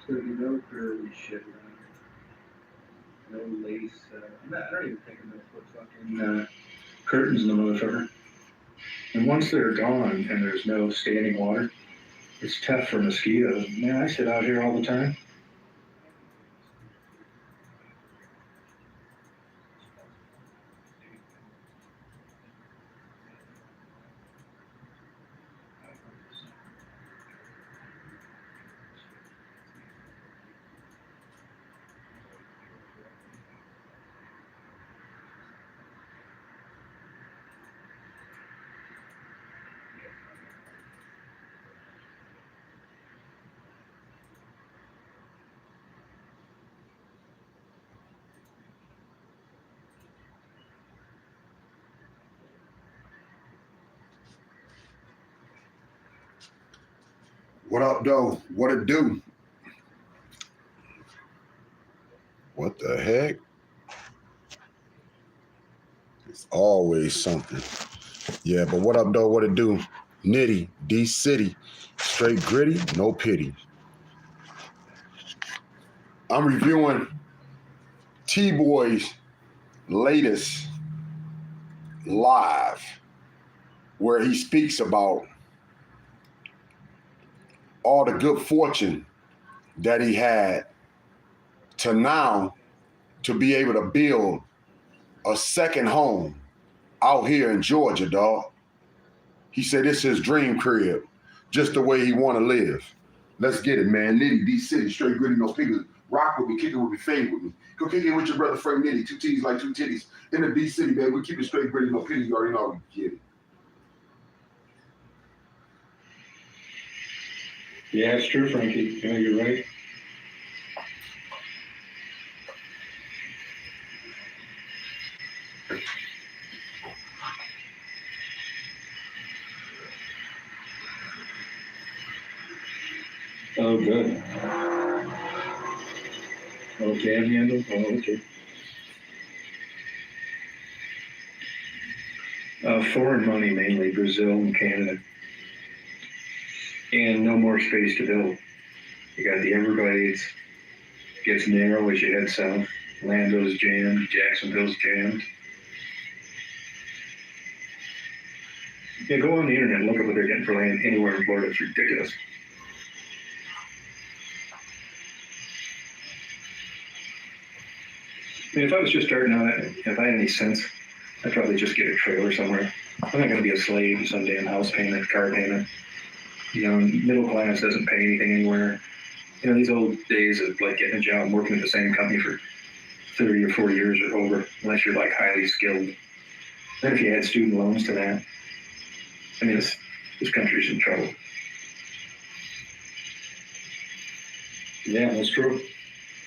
So no girly shit around. No lace. I don't even think I'm gonna put fucking curtains in the motherfucker. And once they're gone and there's no standing water, it's tough for mosquitoes. Man, I sit out here all the time. What up, though? What it do? What the heck? It's always something. Yeah, but what up, though? What it do? Nitty, D-City, straight gritty, no pity. I'm reviewing TBoy's latest live where he speaks about all the good fortune that he had to now to be able to build a second home out here in Georgia, dog. He said it's his dream crib, just the way he want to live. Let's get it, man. Nitty, D-City, straight gritty, no figures. Rock with me, kick it with me, fade with me. Go kick it with your brother Frank Nitty, two T's like two titties. In the D-City, man, we keep it straight gritty, no pity. You already know we get it. Yeah, it's true, Frankie. Yeah, you're right. Oh, good. Okay, handle. Oh, okay. Foreign money, mainly Brazil and Canada. And no more space to build. You got the Everglades. Gets narrow as you head south. Lando's jammed. Jacksonville's jammed. Yeah, go on the internet and look at what they're getting for land anywhere in Florida. It's ridiculous. I mean, if I was just starting out, if I had any sense, I'd probably just get a trailer somewhere. I'm not going to be a slave to some damn house payment, car payment. You know, middle class doesn't pay anything anywhere. You know, these old days of like getting a job, working at the same company for 30 or 40 years are over, unless you're like highly skilled. Then if you add student loans to that, I mean, this country's in trouble. Yeah, that's true.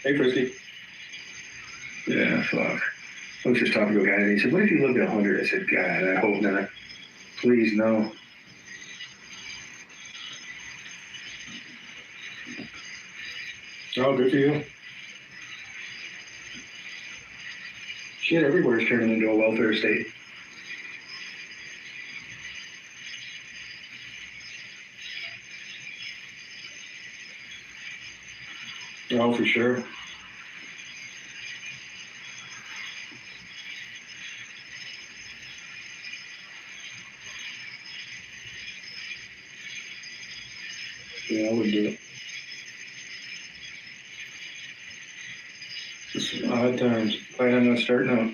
Hey, Frisky. Yeah, fuck. I was just talking to a guy and he said, what if you lived at 100? I said, God, I hope not. Please, no. Oh, good for you. Shit, everywhere's turning into a welfare state. Oh, for sure. Yeah, I would do it. It's odd times. Glad I'm not starting out.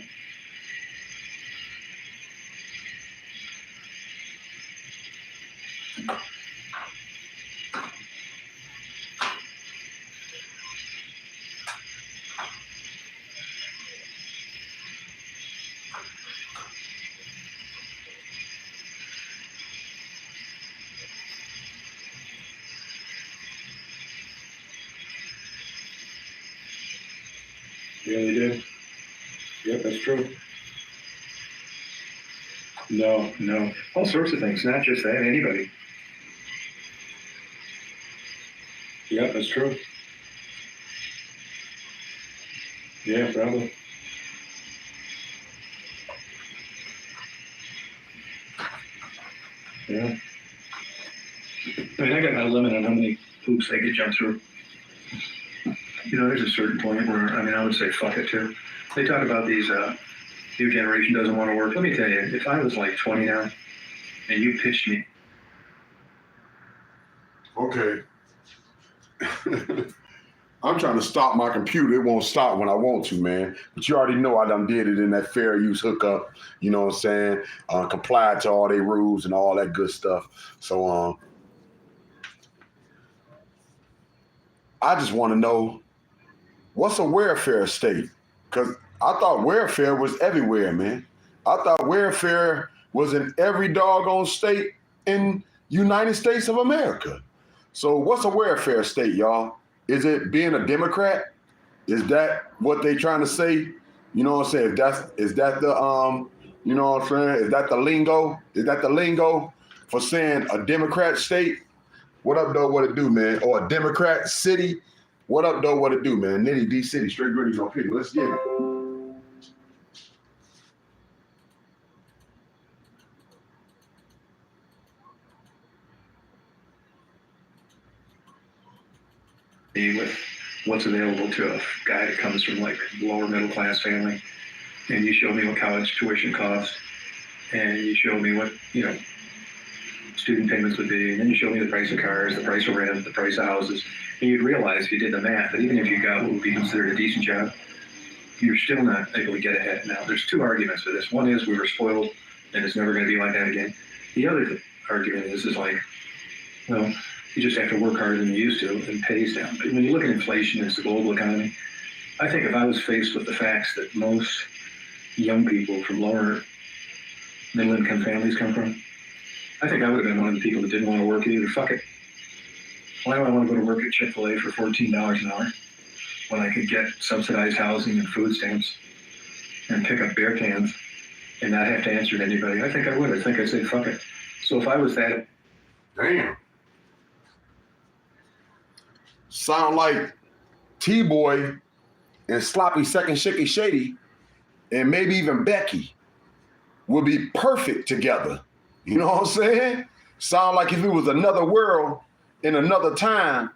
Yeah, they do. Yep, that's true. No. All sorts of things, not just that, anybody. Yep, that's true. Yeah, probably. Yeah. I mean, I got my limit on how many hoops I could jump through. You know, there's a certain point where, I mean, I would say fuck it too. They talk about these, new generation doesn't want to work. Let me tell you, if I was like 20 now and you pitched me. Okay. I'm trying to stop my computer. It won't stop when I want to, man. But you already know I done did it in that fair use hookup. You know what I'm saying? Complied to all their rules and all that good stuff. So I just want to know, what's a welfare state? Because I thought welfare was everywhere, man. I thought welfare was in every doggone state in United States of America. So what's a welfare state, y'all? Is it being a Democrat? Is that what they trying to say? You know what I'm saying? Is that the you know what I'm saying? Is that the lingo? Is that the lingo for saying a Democrat state? What up, though? What it do, man? Or a Democrat city? What up, though? What it do, man? Nitty D City, straight gritty, no pity. Let's get it. With what's available to a guy that comes from like lower middle class family, and you show me what college tuition costs, and you show me what, you know, student payments would be, and then you show me the price of cars, the price of rent, the price of houses, and you'd realize if you did the math that even if you got what would be considered a decent job, you're still not able to get ahead. Now, there's two arguments for this. One is we were spoiled, and it's never going to be like that again. The other argument is like, well, you just have to work harder than you used to, and pays down. But when you look at inflation as the global economy, I think if I was faced with the facts that most young people from lower middle income families come from, I think I would have been one of the people that didn't want to work either. Fuck it. Why do I want to go to work at Chick-fil-A for $14 an hour when I could get subsidized housing and food stamps and pick up beer cans and not have to answer to anybody? I think I would. I think I'd say fuck it. So if I was that... Damn. Sound like TBoy and Sloppy Second Shaky Shady and maybe even Becky would be perfect together. You know what I'm saying? Sound like if it was another world in another time,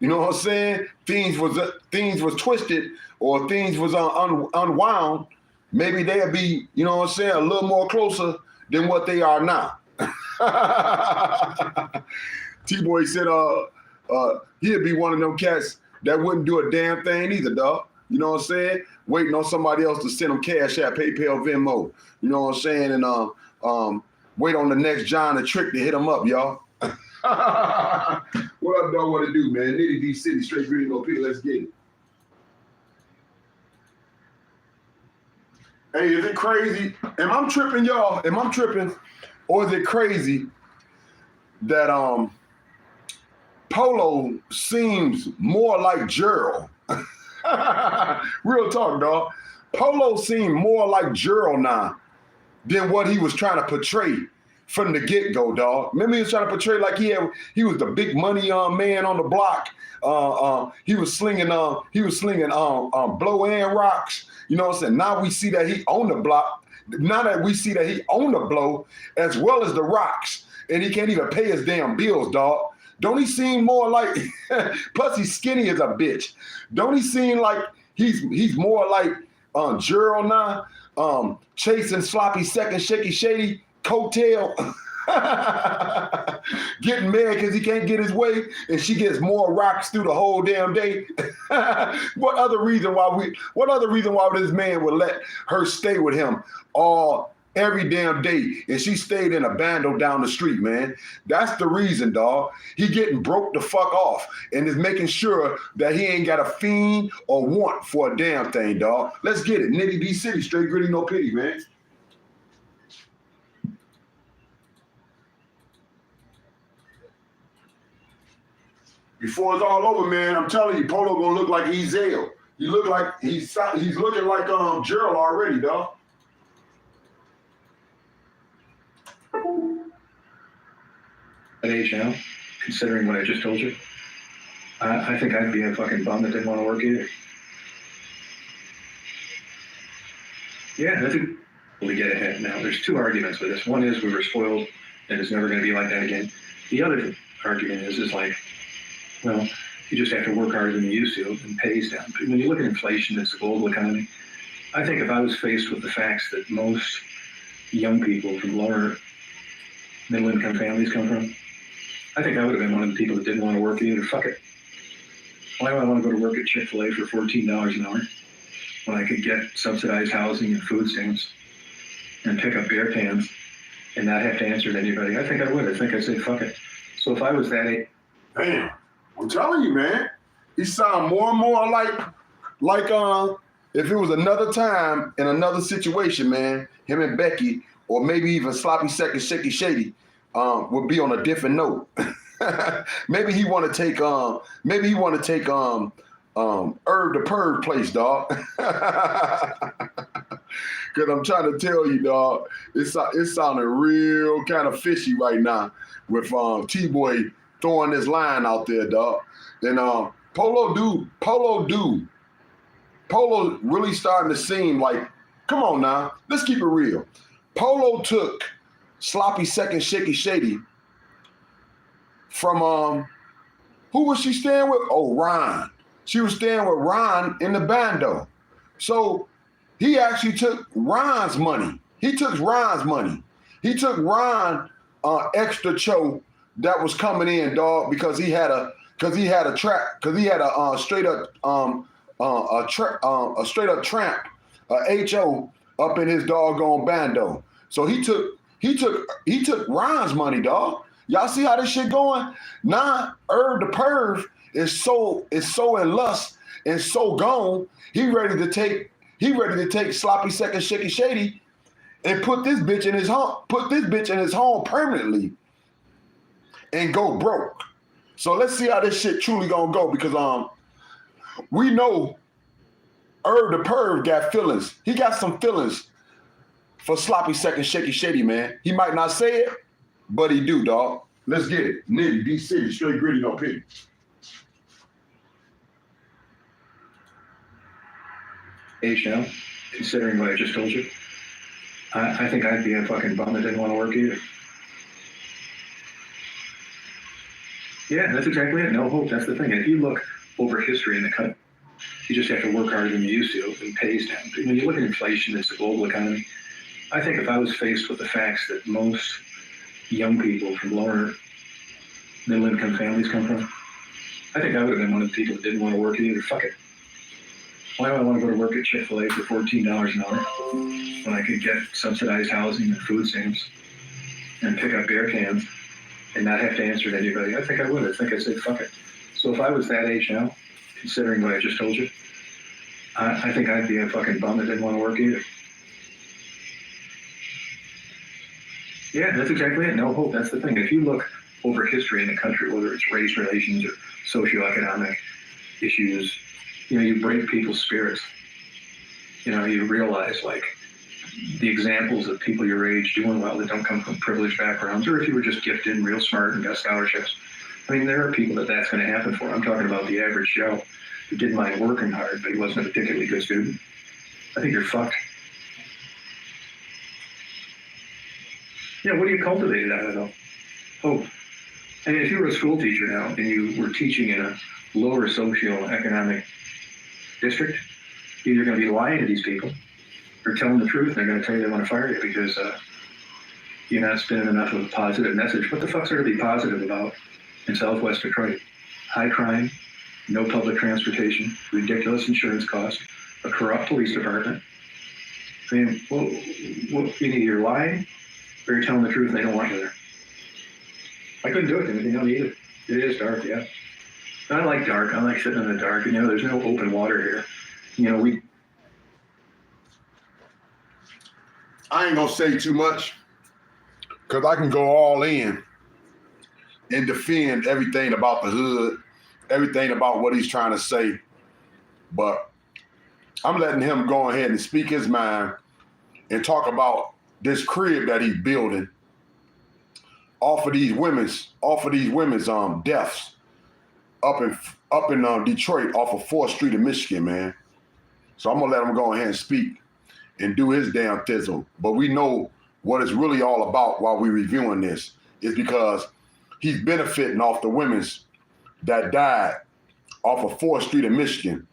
you know what I'm saying? Things was twisted or things was unwound. Maybe they'll be, you know what I'm saying, a little more closer than what they are now. T-Boy said, he'd be one of them cats that wouldn't do a damn thing either, dog. You know what I'm saying? Waiting on somebody else to send them cash at PayPal, Venmo. You know what I'm saying? And wait on the next John the Trick to hit him up, y'all. What up, dog? What it do, man? Nitty D City, straight gritty, no Peter. Let's get it. Hey, is it crazy? Am I tripping, y'all? Am I tripping? Or is it crazy that Polo seems more like Gerald? Real talk, dog. Polo seemed more like Gerald now than what he was trying to portray from the get-go, dog. Remember he was trying to portray like he was the big money man on the block. He was slinging blow and rocks. You know what I'm saying? Now we see that he owned the block. Now that we see that he owned the blow as well as the rocks, and he can't even pay his damn bills, dog. Don't he seem more like? Plus he's skinny as a bitch. Don't he seem like he's more like Gerald now, chasing Sloppy Second Shaky Shady coattail, getting mad because he can't get his way, and she gets more rocks through the whole damn day. What other reason why this man would let her stay with him every damn day, and she stayed in a bando down the street, man? That's the reason, dog. He getting broke the fuck off and is making sure that he ain't got a fiend or want for a damn thing, dog. Let's get it. Nitty D City, straight gritty, no pity, man. Before it's all over, man, I'm telling you, Polo gonna look like Ezel. He look like he's looking like Gerald already, dog. At age now, considering what I just told you, I think I'd be a fucking bum that didn't want to work either. Yeah, that's a we get ahead now. There's two arguments with this. One is we were spoiled and it's never going to be like that again. The other argument is like, well, you just have to work harder than you used to and pays down. But when you look at inflation, it's the global economy. I think if I was faced with the facts that most young people from lower middle income families come from, I think I would have been one of the people that didn't want to work either. Fuck it. Why do I want to go to work at Chick-fil-A for $14 an hour when I could get subsidized housing and food stamps and pick up beer cans and not have to answer to anybody? I think I would. I think I'd say, fuck it. So if I was that age... Damn, I'm telling you, man. He sound more and more like if it was another time in another situation, man, him and Becky, or maybe even Sloppy Second Shaky Shady, would be on a different note. maybe he want to take Herb the Perv place, dog. Cause I'm trying to tell you, dog, it's sounding real kind of fishy right now with TBoy throwing this line out there, dog. And Polo really starting to seem like, come on now, let's keep it real. Polo took Sloppy Second Shaky Shady from who was she staying with? Oh, Ron. She was staying with Ron in the bando. So he actually took Ron's money. He took Ron extra cho that was coming in, dog, because he had a straight up tramp, HO up in his doggone bando. So he took Ron's money, dog. Y'all see how this shit going? Nah, Herb the Perv is so in lust and so gone. He ready to take Sloppy Second Shaky Shady and put this bitch in his home permanently and go broke. So let's see how this shit truly gonna go, because we know Herb the Perv got feelings. He got some feelings for Sloppy Second Shaky Shady, man. He might not say it, but he do, dog. Let's get it. Nitty, D-City, straight gritty, no pity. Age now, considering what I just told you, I think I'd be a fucking bum that didn't want to work either. Yeah, that's exactly it. No hope. That's the thing. If you look over history in the country, you just have to work harder than you used to and pays down. When you look at inflation, it's the global economy. I think if I was faced with the facts that most young people from lower middle income families come from, I think I would have been one of the people that didn't want to work either. Fuck it. Why do I want to go to work at Chick-fil-A for $14 an hour when I could get subsidized housing and food stamps and pick up beer cans and not have to answer to anybody? I think I would. I think I'd say, fuck it. So if I was that age now, considering what I just told you, I think I'd be a fucking bum that didn't want to work either. Yeah, that's exactly it. No hope. That's the thing. If you look over history in the country, whether it's race relations or socioeconomic issues, you break people's spirits. You realize, like, the examples of people your age doing well that don't come from privileged backgrounds, or if you were just gifted and real smart and got scholarships. I mean, there are people that's going to happen for. I'm talking about the average Joe who didn't mind working hard, but he wasn't a particularly good student. I think you're fucked. Yeah, what do you cultivate it out of, though? Hope. I mean, if you were a school teacher now and you were teaching in a lower socioeconomic district, either you're going to be lying to these people or telling the truth, and they're going to tell you they want to fire you because you're not spinning enough of a positive message. What the fuck's there to be positive about in Southwest Detroit? High crime, no public transportation, ridiculous insurance costs, a corrupt police department. I mean, either you're lying or you're telling the truth and they don't want you there. I couldn't do it, Timothy. No, either. It is dark, yeah. I like dark. I like sitting in the dark. There's no open water here. I ain't gonna say too much, because I can go all in and defend everything about the hood, everything about what he's trying to say. But I'm letting him go ahead and speak his mind and talk about this crib that he's building off of these women's deaths up in Detroit off of 4th Street in Michigan, man. So I'm gonna let him go ahead and speak and do his damn thizzle. But we know what it's really all about while we're reviewing this is because he's benefiting off the women's that died off of 4th Street in Michigan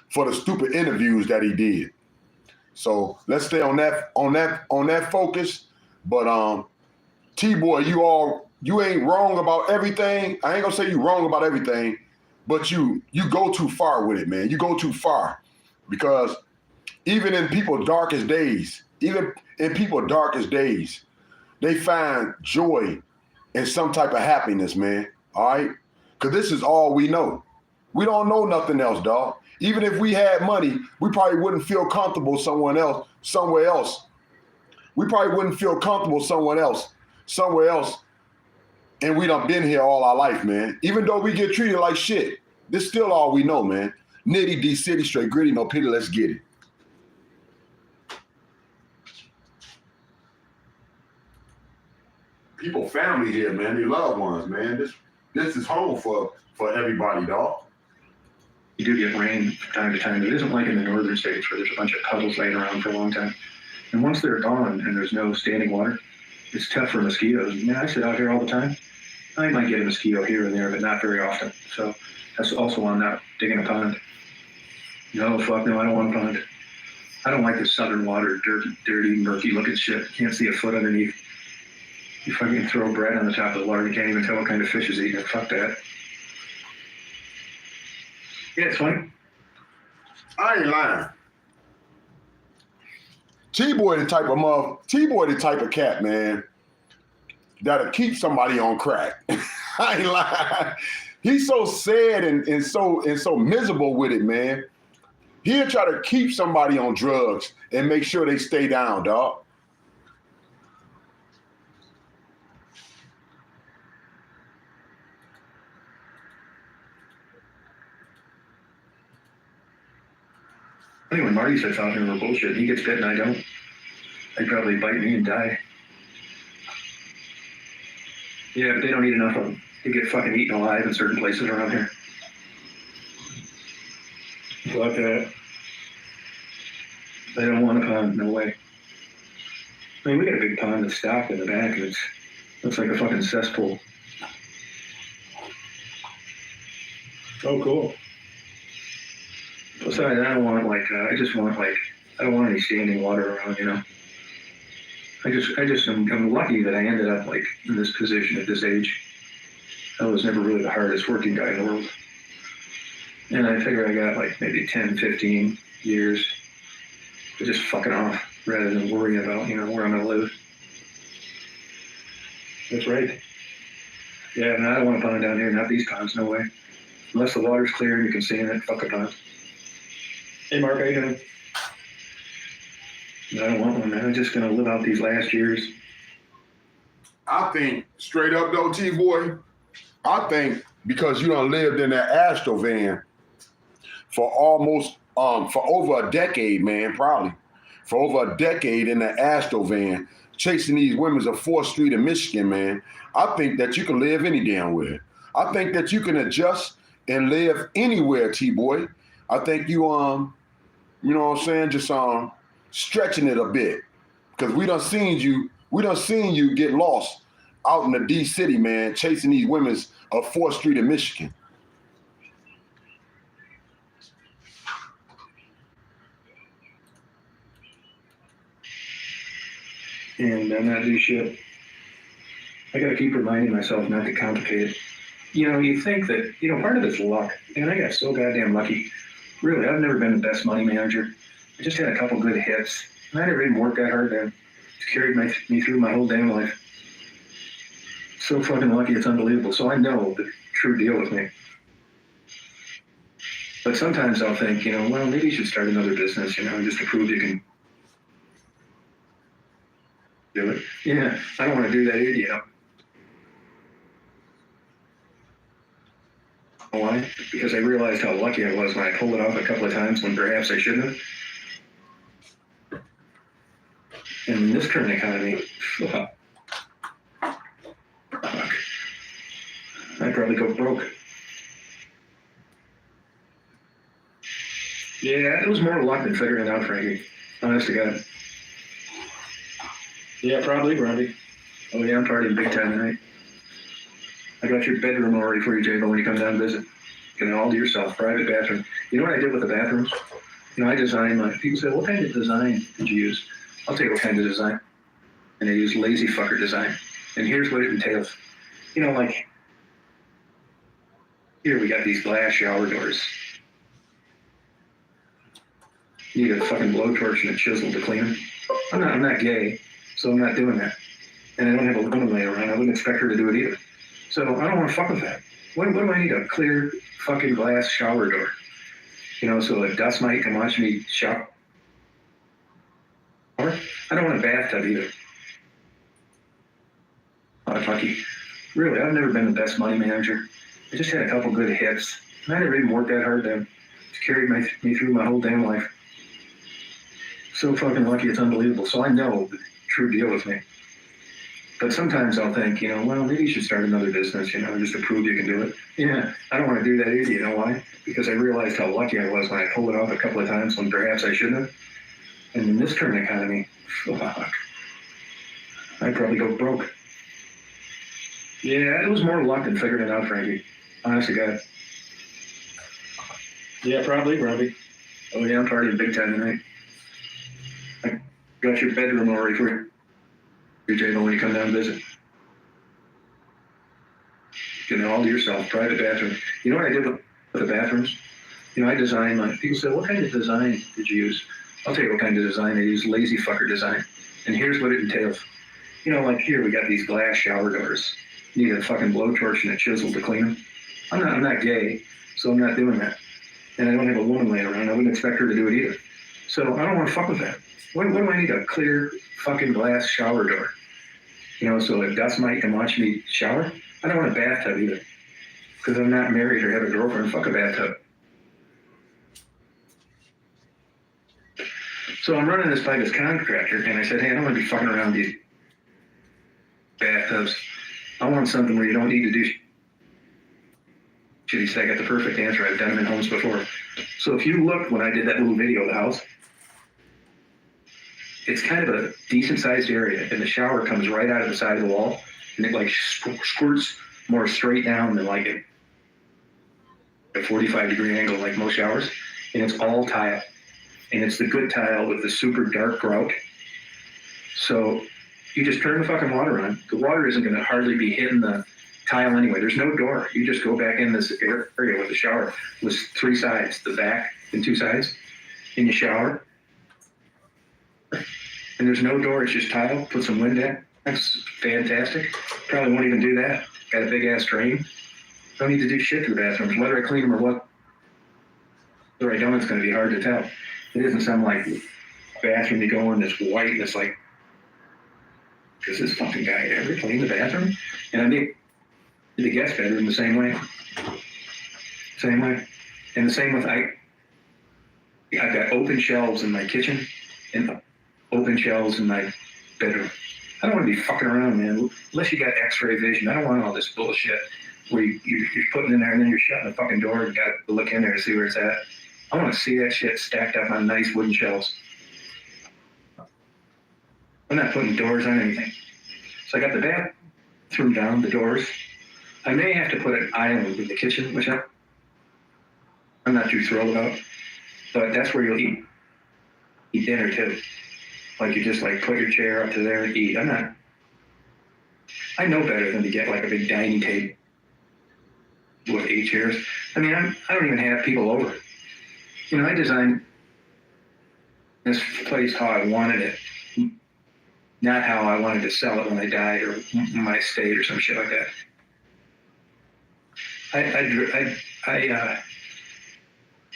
for the stupid interviews that he did. So let's stay on that focus. But TBoy, you ain't wrong about everything. I ain't gonna say you wrong about everything, but you go too far with it, man. You go too far because even in people's darkest days, they find joy in some type of happiness, man. All right, because this is all we know. We don't know nothing else, dog. Even if we had money, we probably wouldn't feel comfortable somewhere else. We probably wouldn't feel comfortable somewhere else. And we done been here all our life, man. Even though we get treated like shit, this still all we know, man. Nitty D City, straight gritty, no pity, let's get it. People, family here, man. Their loved ones, man. This is home for everybody, dog. You do get rain from time to time. It isn't like in the northern states where there's a bunch of puddles laying around for a long time. And once they're gone and there's no standing water, it's tough for mosquitoes. Man, I sit out here all the time. I might get a mosquito here and there, but not very often. So that's also why I'm not digging a pond. No, fuck no, I don't want a pond. I don't like the southern water, dirty, murky looking shit. Can't see a foot underneath. You fucking throw bread on the top of the water, you can't even tell what kind of fish is eating it. Fuck that. Yeah, it's funny. I ain't lying. T-Boy the type of cat, man, that'll keep somebody on crack. I ain't lying. He's so sad and so miserable with it, man. He'll try to keep somebody on drugs and make sure they stay down, dog. Anyway, Marty sits out here for bullshit. He gets bit and I don't. They'd probably bite me and die. Yeah, but they don't eat enough of them. They get fucking eaten alive in certain places around here. Fuck that. They don't want a pond, no way. I mean, we got a big pond that's stocked in the back and it looks like a fucking cesspool. Oh, cool. Besides, I don't want I don't want any standing water around, you know. I'm lucky that I ended up like in this position at this age. I was never really the hardest working guy in the world. And I figure I got like maybe 10, 15 years of just fucking off rather than worrying about, you know, where I'm gonna live. That's right. Yeah, and I don't want a pond down here, not these ponds, no way. Unless the water's clear and you can see in it, fuck a pond. Hey Mark, how you doing? I don't want one, man. I'm just gonna live out these last years. I think, straight up though, T-Boy, I think because you done lived in that Astro van for over a decade, man, probably. For over a decade in the Astro van, chasing these women of 4th Street in Michigan, man, I think that you can live any damn where. I think that you can adjust and live anywhere, T-Boy. I think you you know what I'm saying, just stretching it a bit. Because we done seen you get lost out in the D City, man, chasing these women of 4th Street in Michigan. And I'm not do shit. I gotta keep reminding myself not to complicate it. You know, you think that, you know, part of it's luck. And I got so goddamn lucky. Really, I've never been the best money manager. I just had a couple good hits. And I never even worked that hard then. It's carried me through my whole damn life. So fucking lucky, it's unbelievable. So I know the true deal with me. But sometimes I'll think, you know, well, maybe you should start another business, you know, just to prove you can do it. Yeah, I don't want to do that either, you know. why? Because I realized how lucky I was when I pulled it off a couple of times when perhaps I shouldn't have. And in this current economy, fuck, I'd probably go broke. Yeah, it was more luck than figuring it out, Frankie. Honest to God. Yeah, probably. Oh yeah, I'm partying big time tonight. I got your bedroom already for you, J-Bo, when you come down and visit. Get it all to yourself, private bathroom. You know what I did with the bathrooms? You know, I designed my, people say, what kind of design did you use? I'll tell you what kind of design. And I use lazy fucker design. And here's what it entails. You know, like, here we got these glass shower doors. You need a fucking blowtorch and a chisel to clean them. I'm not gay, so I'm not doing that. And I don't have a woman laying around. I wouldn't expect her to do it either. So I don't want to fuck with that. What do I need? A clear fucking glass shower door. You know, so a dust mite can watch me shower. I don't want a bathtub either. Fucky. Really, I've never been the best money manager. I just had a couple good hits. And I never even worked that hard then. It's carried me through my whole damn life. So fucking lucky, it's unbelievable. So I know the true deal with me. But sometimes I'll think, you know, well, maybe you should start another business, you know, just to prove you can do it. Yeah, I don't want to do that either. You know why? Because I realized how lucky I was when I pulled it off a couple of times when perhaps I shouldn't have. And in this current economy, fuck, I'd probably go broke. Yeah, it was more luck than figuring it out, Frankie. Honest to God. Yeah, probably. Oh yeah, I'm partying big time tonight. I got your bedroom already for you, J-Bo, when you come down and visit. Get it all to yourself, private bathroom. You know what I did with the bathrooms? You know, I designed my, people say, what kind of design did you use? I'll tell you what kind of design. I use lazy fucker design. And here's what it entails. You know, like here, we got these glass shower doors. You need a fucking blowtorch and a chisel to clean them. I'm not gay, so I'm not doing that. And I don't have a woman laying around. I wouldn't expect her to do it either. So I don't want to fuck with that. What do I need? A clear fucking glass shower door. You know, so a dust mite can watch me shower. I don't want a bathtub either. Because I'm not married or have a girlfriend. Fuck a bathtub. So I'm running this by this contractor, and I said, hey, I don't want to be fucking around these bathtubs. I want something where you don't need to do shit. He said, I got the perfect answer. I've done them in homes before. So if you look when I did that little video of the house, it's kind of a decent sized area, and the shower comes right out of the side of the wall, and it like squirts more straight down than like a 45-degree angle like most showers, and it's all tile. And it's the good tile with the super dark grout. So you just turn the fucking water on. The water isn't going to hardly be hitting the tile anyway. There's no door. You just go back in this area with the shower with 3 sides, the back and 2 sides, and you shower. And there's no door. It's just tile. Put some Windex. That's fantastic. Probably won't even do that. Got a big ass drain. Don't need to do shit to the bathrooms. Whether I clean them or what, whether I don't, it's going to be hard to tell. It isn't some like bathroom you go in that's white and it's like, does this fucking guy ever clean the bathroom? And I make the guest bedroom the same way. Same way. And the same with I've got open shelves in my kitchen and open shelves in my bedroom. I don't want to be fucking around, man. Unless you got X-ray vision. I don't want all this bullshit where you're putting in there and then you're shutting the fucking door and got to look in there to see where it's at. I want to see that shit stacked up on nice wooden shelves. I'm not putting doors on anything. So I got the bathroom down, the doors. I may have to put an island in the kitchen, which I'm not too thrilled about. But that's where you'll eat dinner too. Like you just like put your chair up to there and eat. I know better than to get like a big dining table with 8 chairs. I mean, I don't even have people over. You know, I designed this place how I wanted it, not how I wanted to sell it when I died or my estate or some shit like that. I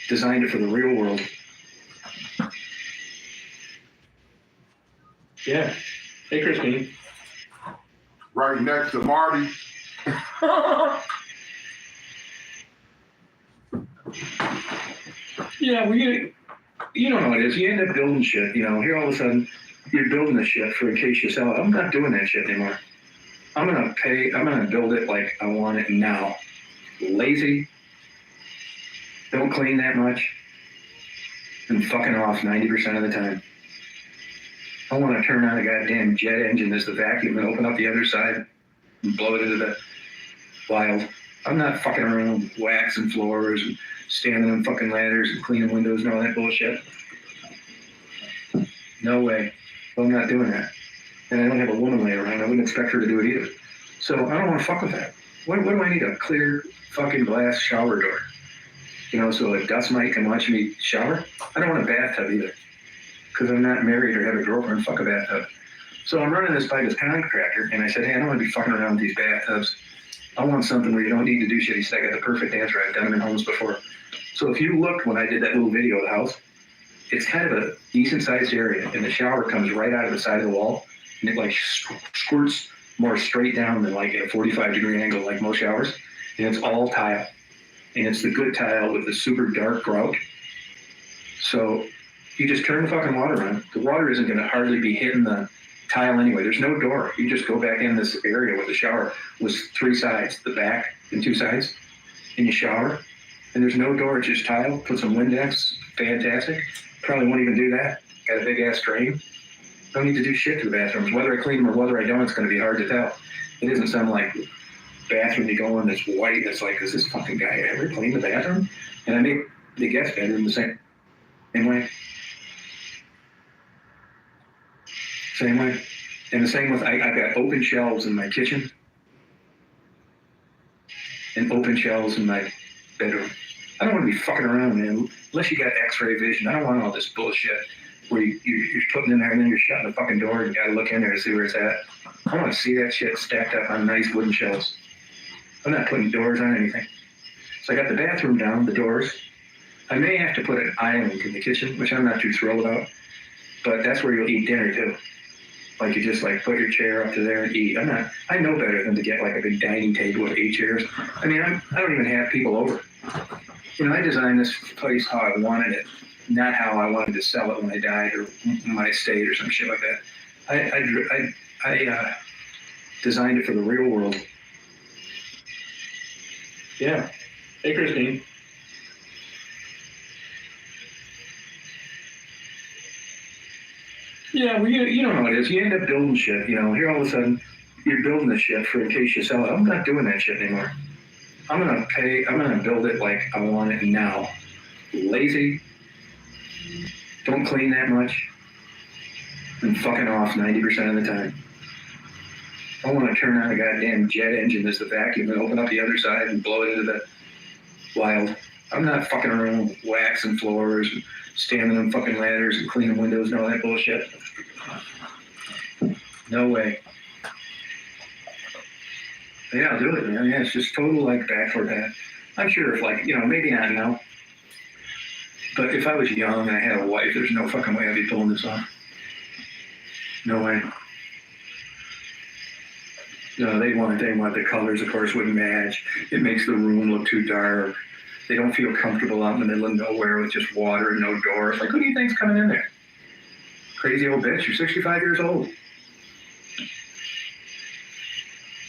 designed it for the real world. Yeah. Hey, Christine. Right next to Marty. Yeah, well, you don't know what it is. You end up building shit. Here all of a sudden you're building the shit for in case you sell it. I'm not doing that shit anymore. I'm gonna build it like I want it now. Lazy, don't clean that much, and fucking off 90% of the time. I want to turn on a goddamn jet engine as the vacuum and open up the other side and blow it into the wild. I'm not fucking around waxing floors and standing on fucking ladders and cleaning windows and all that bullshit. No way. Well, I'm not doing that. And I don't have a woman laying around. I wouldn't expect her to do it either. So I don't want to fuck with that. What do I need? A clear fucking glass shower door? So a dust mite can watch me shower? I don't want a bathtub either. Because I'm not married or have a girlfriend. Fuck a bathtub. So I'm running this by this contractor, and I said, hey, I don't want to be fucking around with these bathtubs. I want something where you don't need to do shit. He said, I got the perfect answer. I've done them in homes before. So if you looked when I did that little video of the house, it's kind of a decent sized area, and the shower comes right out of the side of the wall, and it like squirts more straight down than like at a 45-degree angle like most showers, and it's all tile, and it's the good tile with the super dark grout. So you just turn the fucking water on. The water isn't going to hardly be hitting the tile anyway. There's no door. You just go back in this area where the shower was 3 sides, the back and 2 sides, and you shower, and there's no door. It's just tile. Put some Windex. Fantastic. Probably won't even do that. Got a big ass drain. Don't need to do shit to the bathrooms. Whether I clean them or whether I don't, it's going to be hard to tell. It isn't some like bathroom you go in that's white. It's like, is this fucking guy ever cleaned the bathroom? And I make the guest bedroom the same way. Same way. And the same with, I've got open shelves in my kitchen and open shelves in my bedroom. I don't want to be fucking around, man. Unless you got x-ray vision. I don't want all this bullshit where you're putting in there and then you're shutting the fucking door and you gotta look in there to see where it's at. I want to see that shit stacked up on nice wooden shelves. I'm not putting doors on anything. So I got the bathroom down, the doors. I may have to put an island in the kitchen, which I'm not too thrilled about. But that's where you'll eat dinner too. Like you just like put your chair up to there and eat. I know better than to get like a big dining table with 8 chairs. I mean, I don't even have people over. I designed this place how I wanted it, not how I wanted to sell it when I died or when I stayed or some shit like that. I designed it for the real world. Yeah. Hey, Christine. Yeah, well, you don't know what it is. You end up building shit. Here all of a sudden you're building the shit for in case you sell it. I'm not doing that shit anymore. I'm gonna build it like I want it now. Lazy, don't clean that much, and fucking off 90% of the time. I want to turn on a goddamn jet engine as the vacuum and open up the other side and blow it into the wild. I'm not fucking around waxing floors and standing on fucking ladders and cleaning windows and all that bullshit. No way. Yeah, I'll do it, man. Yeah, it's just total like bachelor pad. I'm sure if maybe not now. But if I was young and I had a wife, there's no fucking way I'd be pulling this off. No way. They want the colors, of course, wouldn't match. It makes the room look too dark. They don't feel comfortable out in the middle of nowhere with just water and no door. It's like, who do you think's coming in there? Crazy old bitch, you're 65 years old.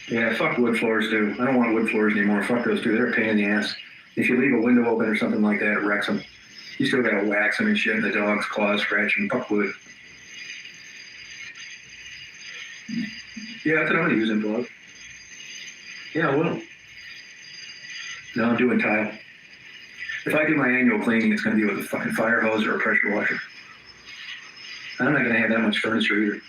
Yeah, fuck wood floors too. I don't want wood floors anymore. Fuck those too. They're a pain in the ass. If you leave a window open or something like that, it wrecks them. You still gotta wax them and shit, and the dog's claws scratch them. Fuck wood. Yeah, that's what I'm using, blood. Yeah, I will. No, I'm doing tile. If I do my annual cleaning, it's gonna be with a fucking fire hose or a pressure washer. I'm not gonna have that much furniture either.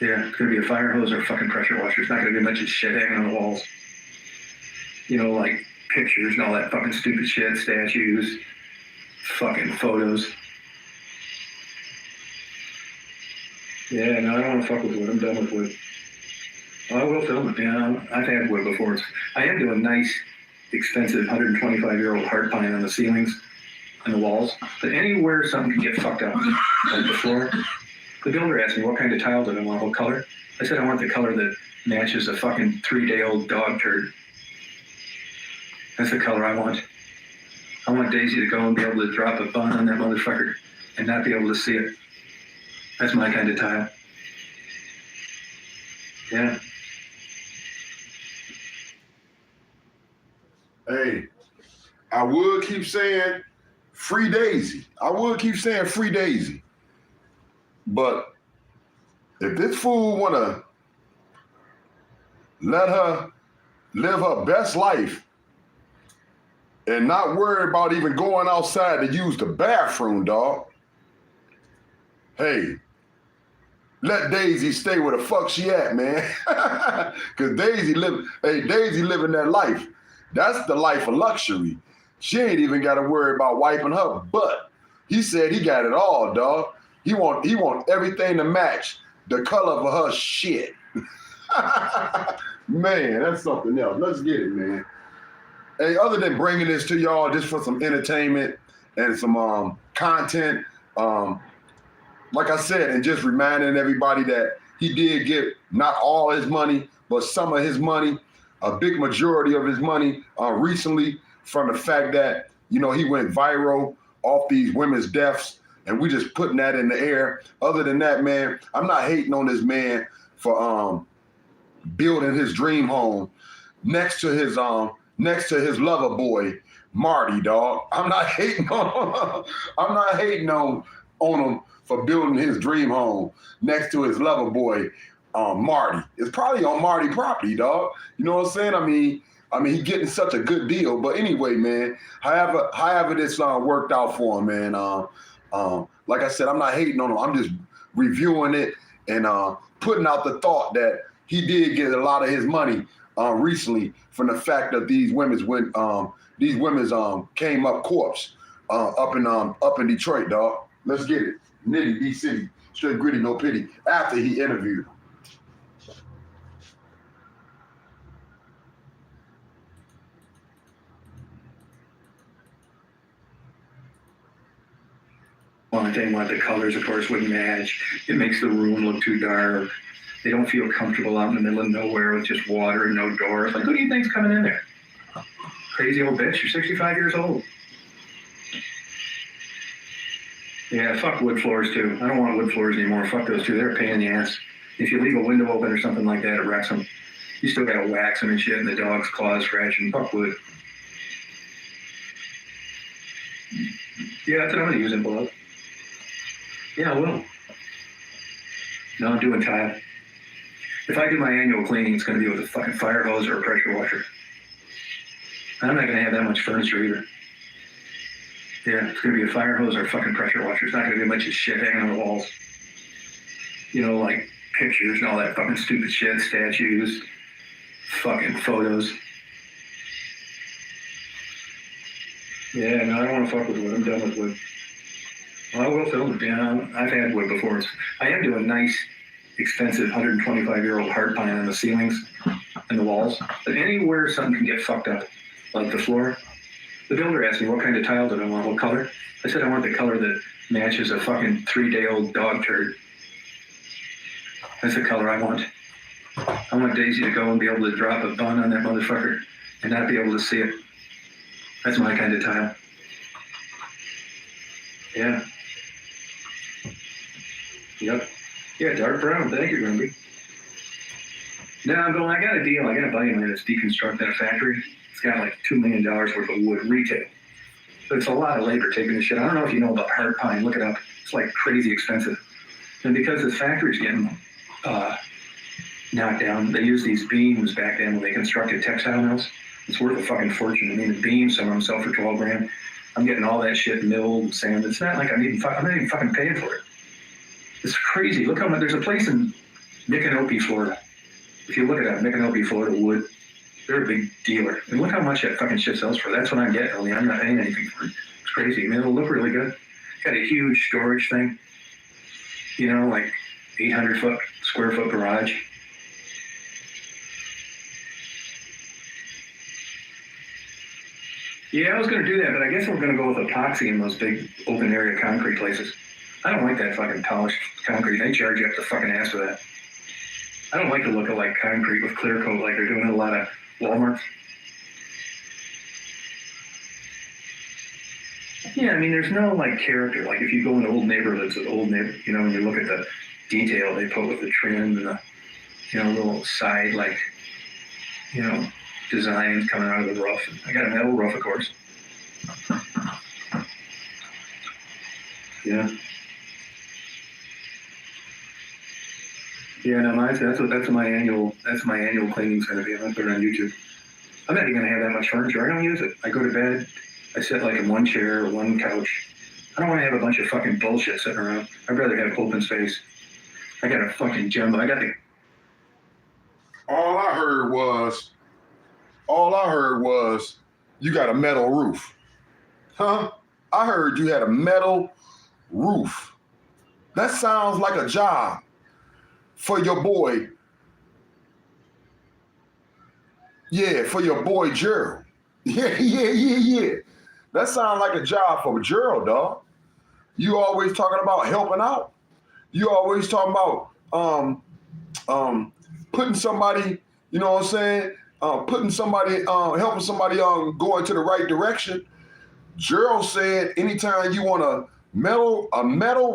Yeah, it's gonna be a fire hose or a fucking pressure washer. It's not gonna be a bunch of shit hanging on the walls. Like pictures and all that fucking stupid shit, statues, fucking photos. Yeah, no, I don't want to fuck with wood. I'm done with wood. I will film it. Yeah, I've had wood before. I am doing nice, expensive 125-year-old hard pine on the ceilings and the walls. But anywhere something can get fucked up, like the floor. The builder asked me what kind of tile did I want, what color. I said I want the color that matches a fucking 3-day-old dog turd. That's the color I want. I want Daisy to go and be able to drop a bun on that motherfucker and not be able to see it. That's my kind of tile. Yeah. Hey, I would keep saying free Daisy. I would keep saying free Daisy. But if this fool wanna let her live her best life and not worry about even going outside to use the bathroom, dog, hey, let Daisy stay where the fuck she at, man. Cause Daisy living that life. That's the life of luxury. She ain't even gotta worry about wiping her butt. He said he got it all, dog. He want everything to match the color of her shit. Man, that's something else. Let's get it, man. Hey, other than bringing this to y'all just for some entertainment and some content, like I said, and just reminding everybody that he did get not all his money, but some of his money, a big majority of his money recently from the fact that, you know, he went viral off these women's deaths, and we just putting that in the air. Other than that, man, I'm not hating on this man for building his dream home next to his lover boy, Marty, dog. I'm not hating on I'm not hating on him for building his dream home next to his lover boy, Marty. It's probably on Marty property, dog. You know what I'm saying? I mean, he getting such a good deal. But anyway, man, however this worked out for him, man. Like I said, I'm not hating on him. I'm just reviewing it and putting out the thought that he did get a lot of his money recently from the fact that these women's came up corpse up in Detroit, dog. Let's get it. Nitty B City, straight gritty, no pity. After he interviewed him. One thing, why the colors, of course, wouldn't match. It makes the room look too dark. They don't feel comfortable out in the middle of nowhere with just water and no doors. Like, who do you think's coming in there? Crazy old bitch, you're 65 years old. Yeah, fuck wood floors too. I don't want wood floors anymore. Fuck those two. They're a pain in the ass. If you leave a window open or something like that, it wrecks them. You still gotta wax them and shit, and the dog's claws scratching. Fuck wood. Yeah, that's what I'm gonna use in below. Yeah, I will. No, I'm doing tile. If I do my annual cleaning, it's gonna be with a fucking fire hose or a pressure washer. I'm not gonna have that much furniture either. Yeah, it's gonna be a fire hose or a fucking pressure washer. It's not gonna be a bunch of shit hanging on the walls. You know, like pictures and all that fucking stupid shit, statues, fucking photos. Yeah, no, I don't want to fuck with wood. I'm done with wood. Well, I will film it. Yeah, I've had wood before. I am doing nice, expensive 125-year-old hard pine on the ceilings and the walls. But anywhere something can get fucked up, like the floor. The builder asked me what kind of tile did I want, what color. I said I want the color that matches a fucking 3-day-old dog turd. That's the color I want. I want Daisy to go and be able to drop a bun on that motherfucker and not be able to see it. That's my kind of tile. Yeah. Yep. Yeah, dark brown. Thank you, Grimby. No, I'm going, I got a deal. I got a buddy of mine that's deconstructing a factory. It's got like $2 million worth of wood retail. But it's a lot of labor taking this shit. I don't know if you know about hard pine. Look it up. It's like crazy expensive. And because this factory's getting knocked down, they use these beams back then when they constructed textile mills. It's worth a fucking fortune. I mean, the beams, some of them sell for $12,000. I'm getting all that shit milled and sanded. It's not like I'm not even fucking paying for it. It's crazy. Look how much, there's a place in Micanopy, Florida. If you look at that, Micanopy, Florida wood, they're a big dealer. And look how much that fucking shit sells for. That's what I'm getting. I'm not paying anything for it. It's crazy. I mean, it'll look really good. Got a huge storage thing. You know, like 800 square foot garage. Yeah, I was going to do that, but I guess we're going to go with epoxy in those big open area concrete places. I don't like that fucking polished concrete. They charge you up the fucking ass for that. I don't like the look of like concrete with clear coat like they're doing at a lot of Walmarts. Yeah, I mean, there's no like character. Like if you go in old neighborhoods with old neighbor, and you look at the detail they put with the trim and the, little side like, you know, designs coming out of the roof. I got a metal roof, of course. Yeah. Yeah, no, that's my annual cleaning's gonna be. I'm gonna put it on YouTube. I'm not even gonna have that much furniture. I don't use it. I go to bed. I sit like in one chair or one couch. I don't want to have a bunch of fucking bullshit sitting around. I'd rather have open space. I got a fucking jumbo. I got the. All I heard was you got a metal roof. Huh? I heard you had a metal roof. That sounds like a job for your boy. Yeah, for your boy Gerald. Yeah. That sounds like a job for Gerald, dog. You always talking about helping out. You always talking about putting somebody, you know what I'm saying? Putting somebody, helping somebody go into the right direction. Gerald said anytime you want a metal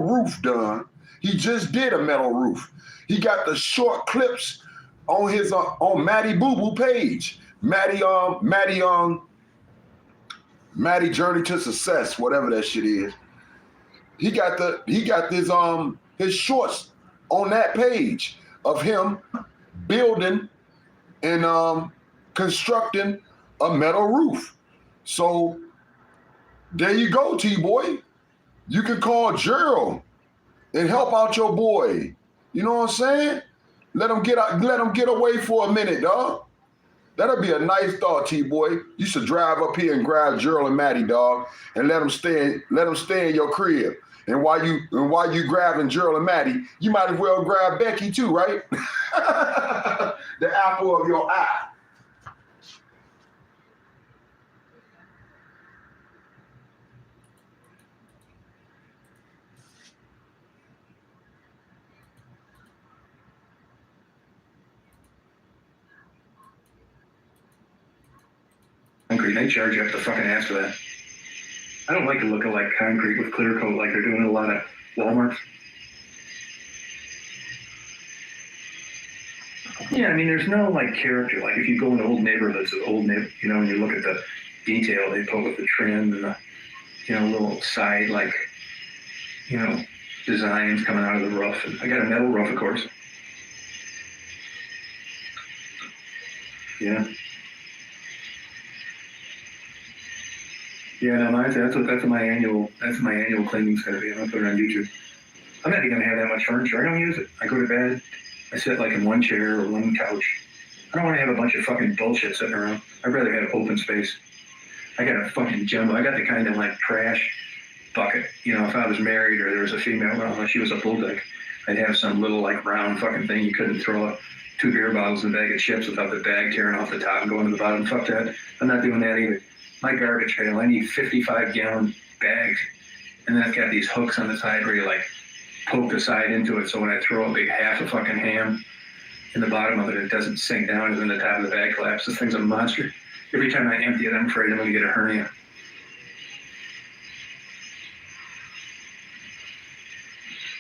roof done, he just did a metal roof. He got the short clips on his on Matty Boo Boo page. Matty Journey to Success, whatever that shit is. He got his shorts on that page of him building and constructing a metal roof. So there you go, TBoy. You can call Gerald and help out your boy. You know what I'm saying? Let him get away for a minute, dog. That'll be a nice thought, TBoy. You should drive up here and grab Gerald and Matty, dog, and let them stay in your crib. And while you grabbing Gerald and Matty, you might as well grab Becky too, right? The apple of your eye. Concrete. They charge you up the fucking ass for that. I don't like the look of like concrete with clear coat like they're doing in a lot of Walmarts. Yeah, I mean, there's no like character. Like if you go into old neighborhoods with old and you look at the detail they put with the trim and the, little side like, designs coming out of the roof. And I got a metal roof, of course. Yeah. Yeah, no, that's what my annual cleaning's gonna be. I'm gonna put it on YouTube. I'm not even gonna have that much furniture. I don't use it. I go to bed. I sit like in one chair or one couch. I don't want to have a bunch of fucking bullshit sitting around. I'd rather have open space. I got a fucking jumbo. I got the kind of like trash bucket. If I was married or there was a female, well, she was a bulldog, I'd have some little like round fucking thing you couldn't throw 2 beer bottles in a bag of chips without the bag tearing off the top and going to the bottom. Fuck that. I'm not doing that either. My garbage pail, I need 55-gallon bags. And then it's got these hooks on the side where you like poke the side into it, so when I throw a big half a fucking ham in the bottom of it, it doesn't sink down and then the top of the bag collapses. This thing's a monster. Every time I empty it, I'm afraid I'm gonna get a hernia.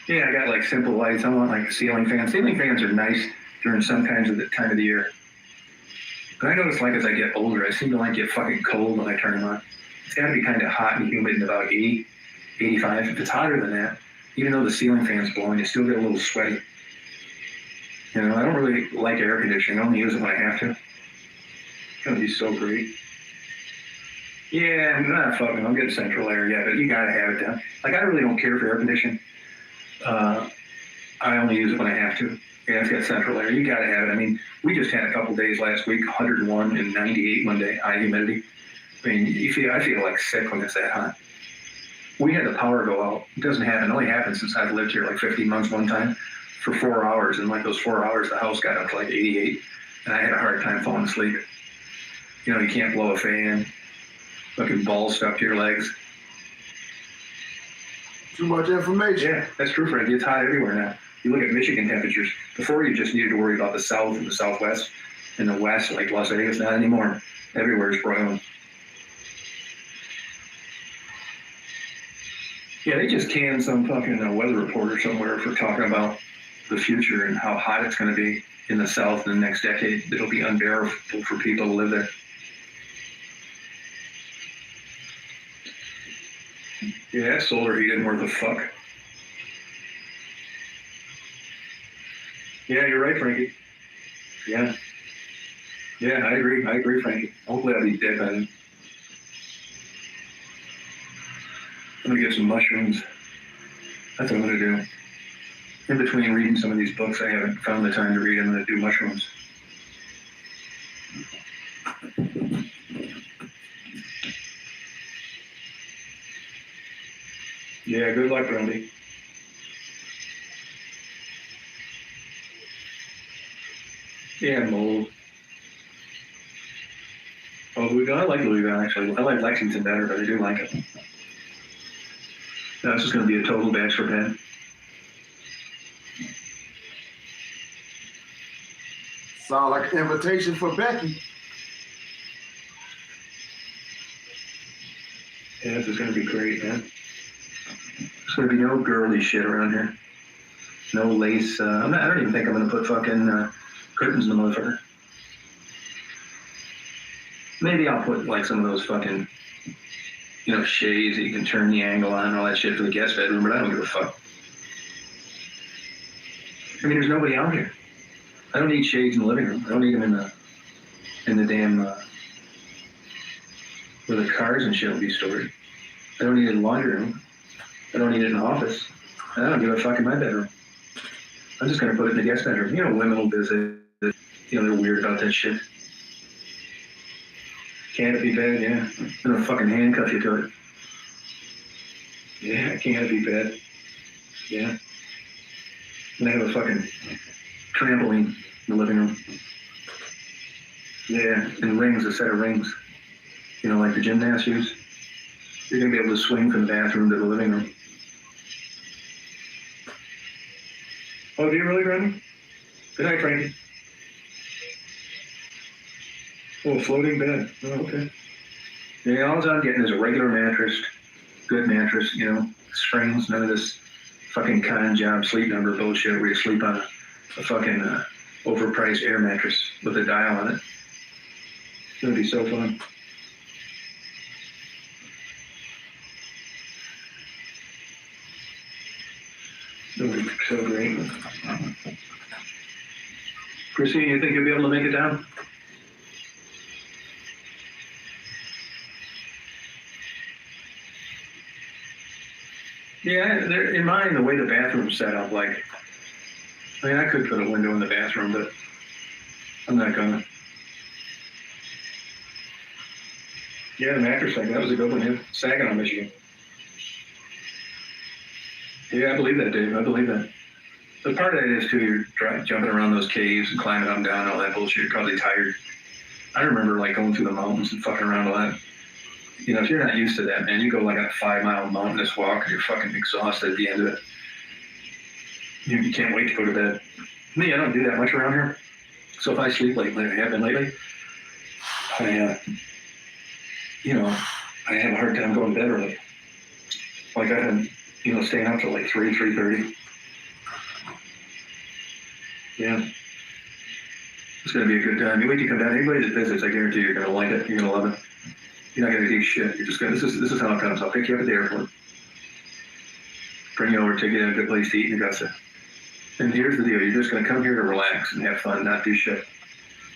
Yeah, I got like simple lights. I want like ceiling fans. Ceiling fans are nice during some kinds of the time of the year. But I notice like as I get older, I seem to like get fucking cold when I turn them on. It's gotta be kind of hot and humid in about 80, 85. If it's hotter than that, even though the ceiling fan's blowing, you still get a little sweaty. I don't really like air conditioning. I only use it when I have to. It's gonna be so great. Yeah, I'm not fucking. I'll get central air, yeah, but you gotta have it down. Like I really don't care for air conditioning. I only use it when I have to. Yeah, it's got central air. You gotta have it. I mean, we just had a couple days last week, 101 and 98 one day, high humidity. I mean, I feel like sick when it's that hot. We had the power go out. It doesn't happen. It only happened since I've lived here like 15 months one time for 4 hours. And like those 4 hours, the house got up to like 88. And I had a hard time falling asleep. You can't blow a fan. Fucking balls stuck to your legs. Too much information. Yeah, that's true, Fred. It's hot everywhere now. You look at Michigan temperatures. Before you just needed to worry about the south and the southwest. In the west, like Las Vegas, not anymore. Everywhere is broiling. Yeah, they just canned some fucking weather reporter somewhere for talking about the future and how hot it's going to be in the South in the next decade. It'll be unbearable for people to live there. Yeah, that solar heat isn't worth a fuck. Yeah, you're right, Frankie. Yeah. Yeah, I agree, Frankie. Hopefully I'll be dead by then. I'm gonna get some mushrooms. That's what I'm gonna do. In between reading some of these books I haven't found the time to read, I'm gonna do mushrooms. Yeah, good luck, Brandy. Yeah, mold. Oh, Louisville. I like Louisville, actually. I like Lexington better, but I do like it. No, this is going to be a total bash for Ben. Sound like an invitation for Becky. Yeah, this is going to be great, man. There's going to be no girly shit around here. No lace. I don't even think I'm going to put fucking curtains in the motherfucker. Maybe I'll put like some of those fucking, shades that you can turn the angle on and all that shit for the guest bedroom, but I don't give a fuck. I mean, there's nobody out here. I don't need shades in the living room. I don't need them in the damn, where the cars and shit will be stored. I don't need it in the laundry room. I don't need it in the office. I don't give a fuck in my bedroom. I'm just going to put it in the guest bedroom. Women will visit. They're weird about that shit. Canopy bed, yeah. I'm going to fucking handcuff you to it. Yeah, canopy bed. Yeah. And I have a fucking trampoline in the living room. Yeah, and rings, a set of rings. Like the gymnasts use. You're going to be able to swing from the bathroom to the living room. Oh, do you really, Brandon? Good night, Frankie. Oh, floating bed. Oh, okay. Yeah, all I'm getting is a regular mattress, good mattress, springs, none of this fucking con job sleep number bullshit where you sleep on a fucking overpriced air mattress with a dial on it. It's gonna be so fun. It'll be so great. Christine, you think you'll be able to make it down? Yeah, in mine, the way the bathroom's set up, I could put a window in the bathroom, but I'm not gonna. Yeah, the mattress that was a good one, yeah. Saginaw, Michigan. Yeah, I believe that, Dave. I believe that. But part of that is, too, you're jumping around those caves and climbing up and down and all that bullshit. You're probably tired. I remember, going through the mountains and fucking around a lot. If you're not used to that, man, you go on a 5-mile mountainous walk and you're fucking exhausted at the end of it. You can't wait to go to bed. Me, I don't do that much around here. So if I sleep late, like I have been lately, I have a hard time going to bed early. I've been, staying up till 3:30. Yeah. It's going to be a good time. You wait till you come down. Anybody that visits, I guarantee you're going to like it. You're going to love it. You're not going to do shit. You're just going to, this is how it comes. I'll pick you up at the airport. Bring you over, take you to a good place to eat in Augusta. And here's the deal. You're just going to come here to relax and have fun, not do shit.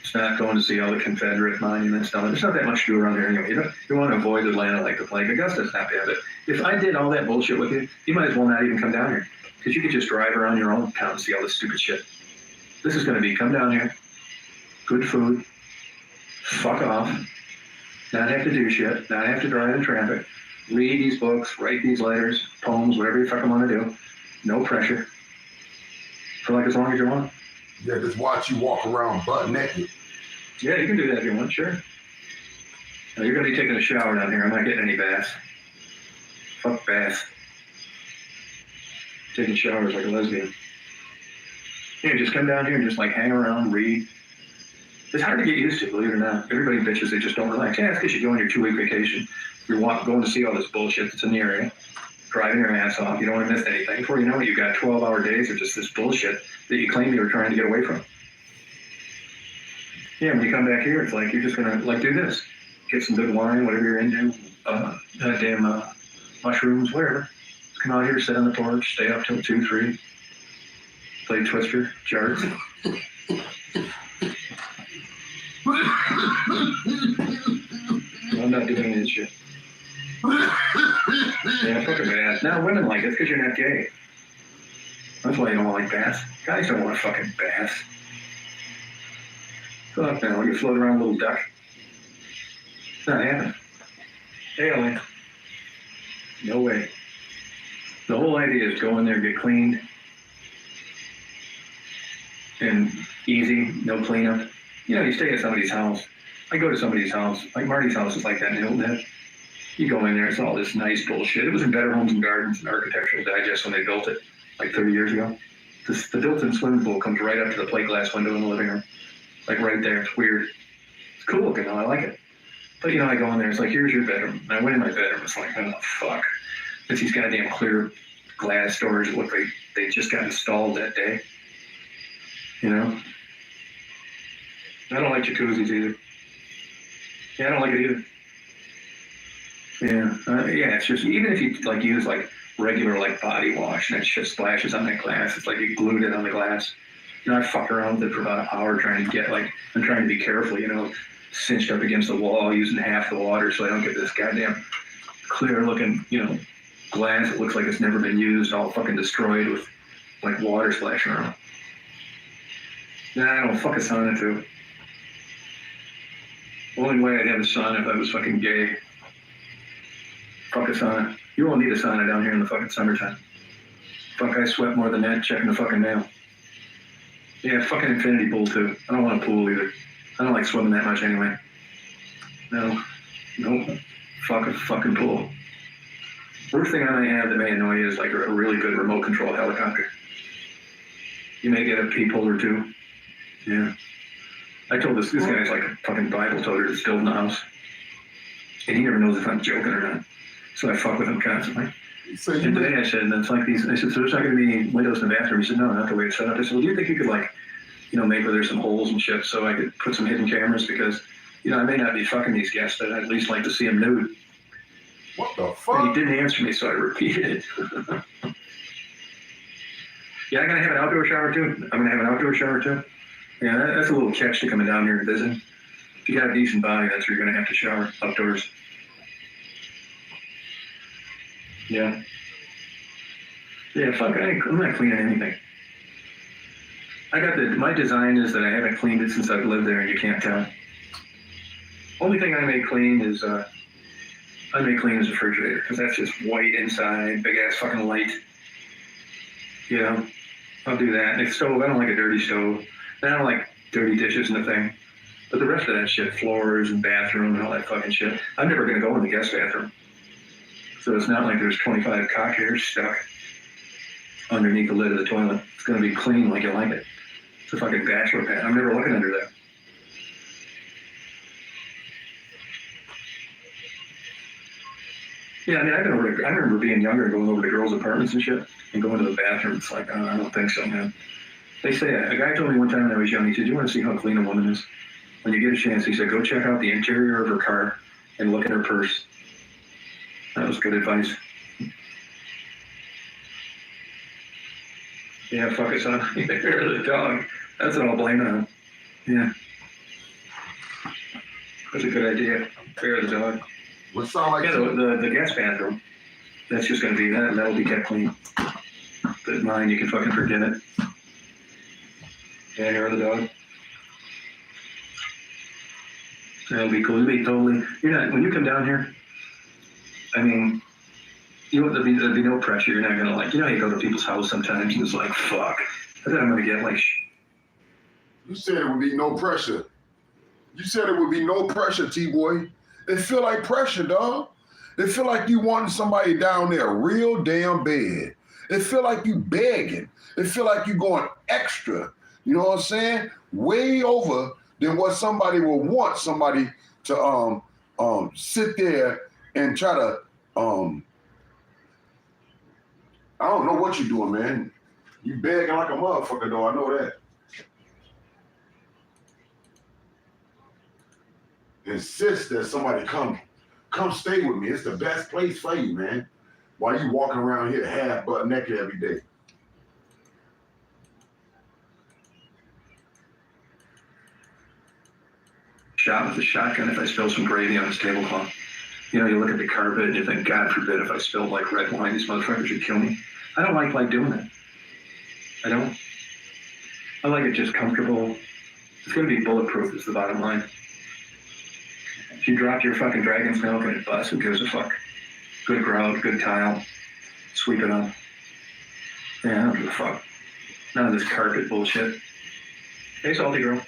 It's not going to see all the Confederate monuments. No, there's not that much to do around here anyway. You want to avoid Atlanta like the plague. Augusta's not bad. But if I did all that bullshit with you, you might as well not even come down here. Because you could just drive around your own town and see all this stupid shit. This is going to be come down here, good food, fuck off, not have to do shit, not have to drive in traffic, read these books, write these letters, poems, whatever you fucking want to do. No pressure. For as long as you want. Yeah, just watch you walk around butt naked. Yeah, you can do that if you want, sure. Now, you're going to be taking a shower down here. I'm not getting any baths. Fuck baths. Taking showers like a lesbian. Yeah, just come down here and just hang around, read. It's hard to get used to, believe it or not. Everybody bitches, they just don't relax. Yeah, it's because you go on your 2-week vacation. You're going to see all this bullshit that's in the area. driving your ass off. You don't want to miss anything. Before you know it, you've got 12-hour days of just this bullshit that you claim you were trying to get away from. Yeah, when you come back here, it's like you're just gonna like do this, get some good wine, whatever you're into, goddamn mushrooms, whatever. Just come out here, sit on the porch, stay up till 2, 3, play Twister, charts. I'm not doing this shit. Yeah, fucking bad. Now women like it because you're not gay. That's why you don't like baths. Guys don't want a fucking bath. Fuck no, you float around a little duck. It's not happening. Hey, no way. The whole idea is go in there, get cleaned, and easy, no cleanup. You know, you stay at somebody's house. I go to somebody's house, like Marty's house is like that in Hilton Head. You go in there, it's all this nice bullshit. It was in Better Homes and Gardens and Architectural Digest when they built it, like 30 years ago. The built-in swimming pool comes right up to the plate glass window in the living room. Like right there, it's weird. It's cool looking though, I like it. But you know, I go in there, it's like, here's your bedroom. And I went in my bedroom, it's like, oh fuck. It's these goddamn clear glass doors that look like they just got installed that day. You know? I don't like jacuzzis either. Yeah, I don't like it either. Yeah, it's just, even if you like use like regular like body wash and that shit splashes on that glass, it's like you glued it on the glass. You know, I fuck around with it for about an hour trying to get like, I'm trying to be careful, you know, cinched up against the wall using half the water so I don't get this goddamn clear looking, you know, glass that looks like it's never been used, all fucking destroyed with like water splashing around. Nah, I don't fuck a sauna too. Only way I'd have a sauna if I was fucking gay. Fuck a sauna. You won't need a sauna down here in the fucking summertime. Fuck, I sweat more than that checking the fucking mail. Yeah, fucking infinity pool too. I don't want a pool either. I don't like swimming that much anyway. No. Nope. Fuck a fucking pool. Worst thing I may have that may annoy you is like a really good remote control helicopter. You may get a peephole or two. Yeah. I told this guy's like a fucking Bible toter that's still in the house. And he never knows if I'm joking or not. So I fuck with him constantly. So and today I said, and it's like these, I said, so there's not going to be any windows in the bathroom. He said, no, not the way it's set up. I said, well, do you think you could like, you know, make where there's some holes and shit so I could put some hidden cameras because, you know, I may not be fucking these guests, but I'd at least like to see them nude. What the fuck? And he didn't answer me, so I repeated it. Yeah, I'm going to have an outdoor shower too. Yeah, that's a little catch to coming down here and visiting. If you got a decent body, that's where you're going to have to shower outdoors. Yeah. Yeah, fuck, I'm not cleaning anything. My design is that I haven't cleaned it since I've lived there and you can't tell. Only thing I may clean is the refrigerator because that's just white inside, big ass fucking light. You know, I'll do that. And the stove, I don't like a dirty stove. And I don't like dirty dishes and the thing. But the rest of that shit, floors and bathroom and all that fucking shit, I'm never going to go in the guest bathroom. So it's not like there's 25 cock hairs stuck underneath the lid of the toilet. It's going to be clean like you like it. It's a fucking bachelor pad. I'm never looking under there. Yeah, I mean, I remember being younger and going over to girls' apartments and shit and going to the bathroom. It's like, I don't think so, man. They say, a guy told me one time when I was young, he said, you want to see how clean a woman is? When you get a chance, he said, go check out the interior of her car and look at her purse. That was good advice. Yeah, fuck us on. You're the dog. That's what I'll blame it on. Yeah. That's a good idea. Fair the dog. What sound like? Yeah, the guest bathroom. That's just going to be that. That'll be kept clean. But mine, you can fucking forget it. Yeah, you're the dog. That'll be cool. It'll be totally. You're not when you come down here. I mean, there'll be no pressure. You're not gonna like. You know, you go to people's house sometimes and it's like, fuck. I think I'm gonna get like. You said it would be no pressure. You said it would be no pressure, TBoy. It feel like pressure, dog. It feel like you wanting somebody down there real damn bad. It feel like you begging. It feel like you going extra. You know what I'm saying? Way over than what somebody will want somebody to sit there and try to I don't know what you're doing, man. You begging like a motherfucker, though. I know that. Insist that somebody come stay with me. It's the best place for you, man. Why you walking around here half butt naked every day? Shot with a shotgun if I spill some gravy on this tablecloth. You know, you look at the carpet and you think, God forbid if I spilled like red wine, these motherfuckers would kill me. I don't like doing that. I don't. I like it just comfortable. It's going to be bulletproof is the bottom line. If you drop your fucking dragon's milk and it busts, who gives a fuck? Good grout, good tile. Sweep it up. Yeah, I don't give a fuck. None of this carpet bullshit. Hey, Salty Girl.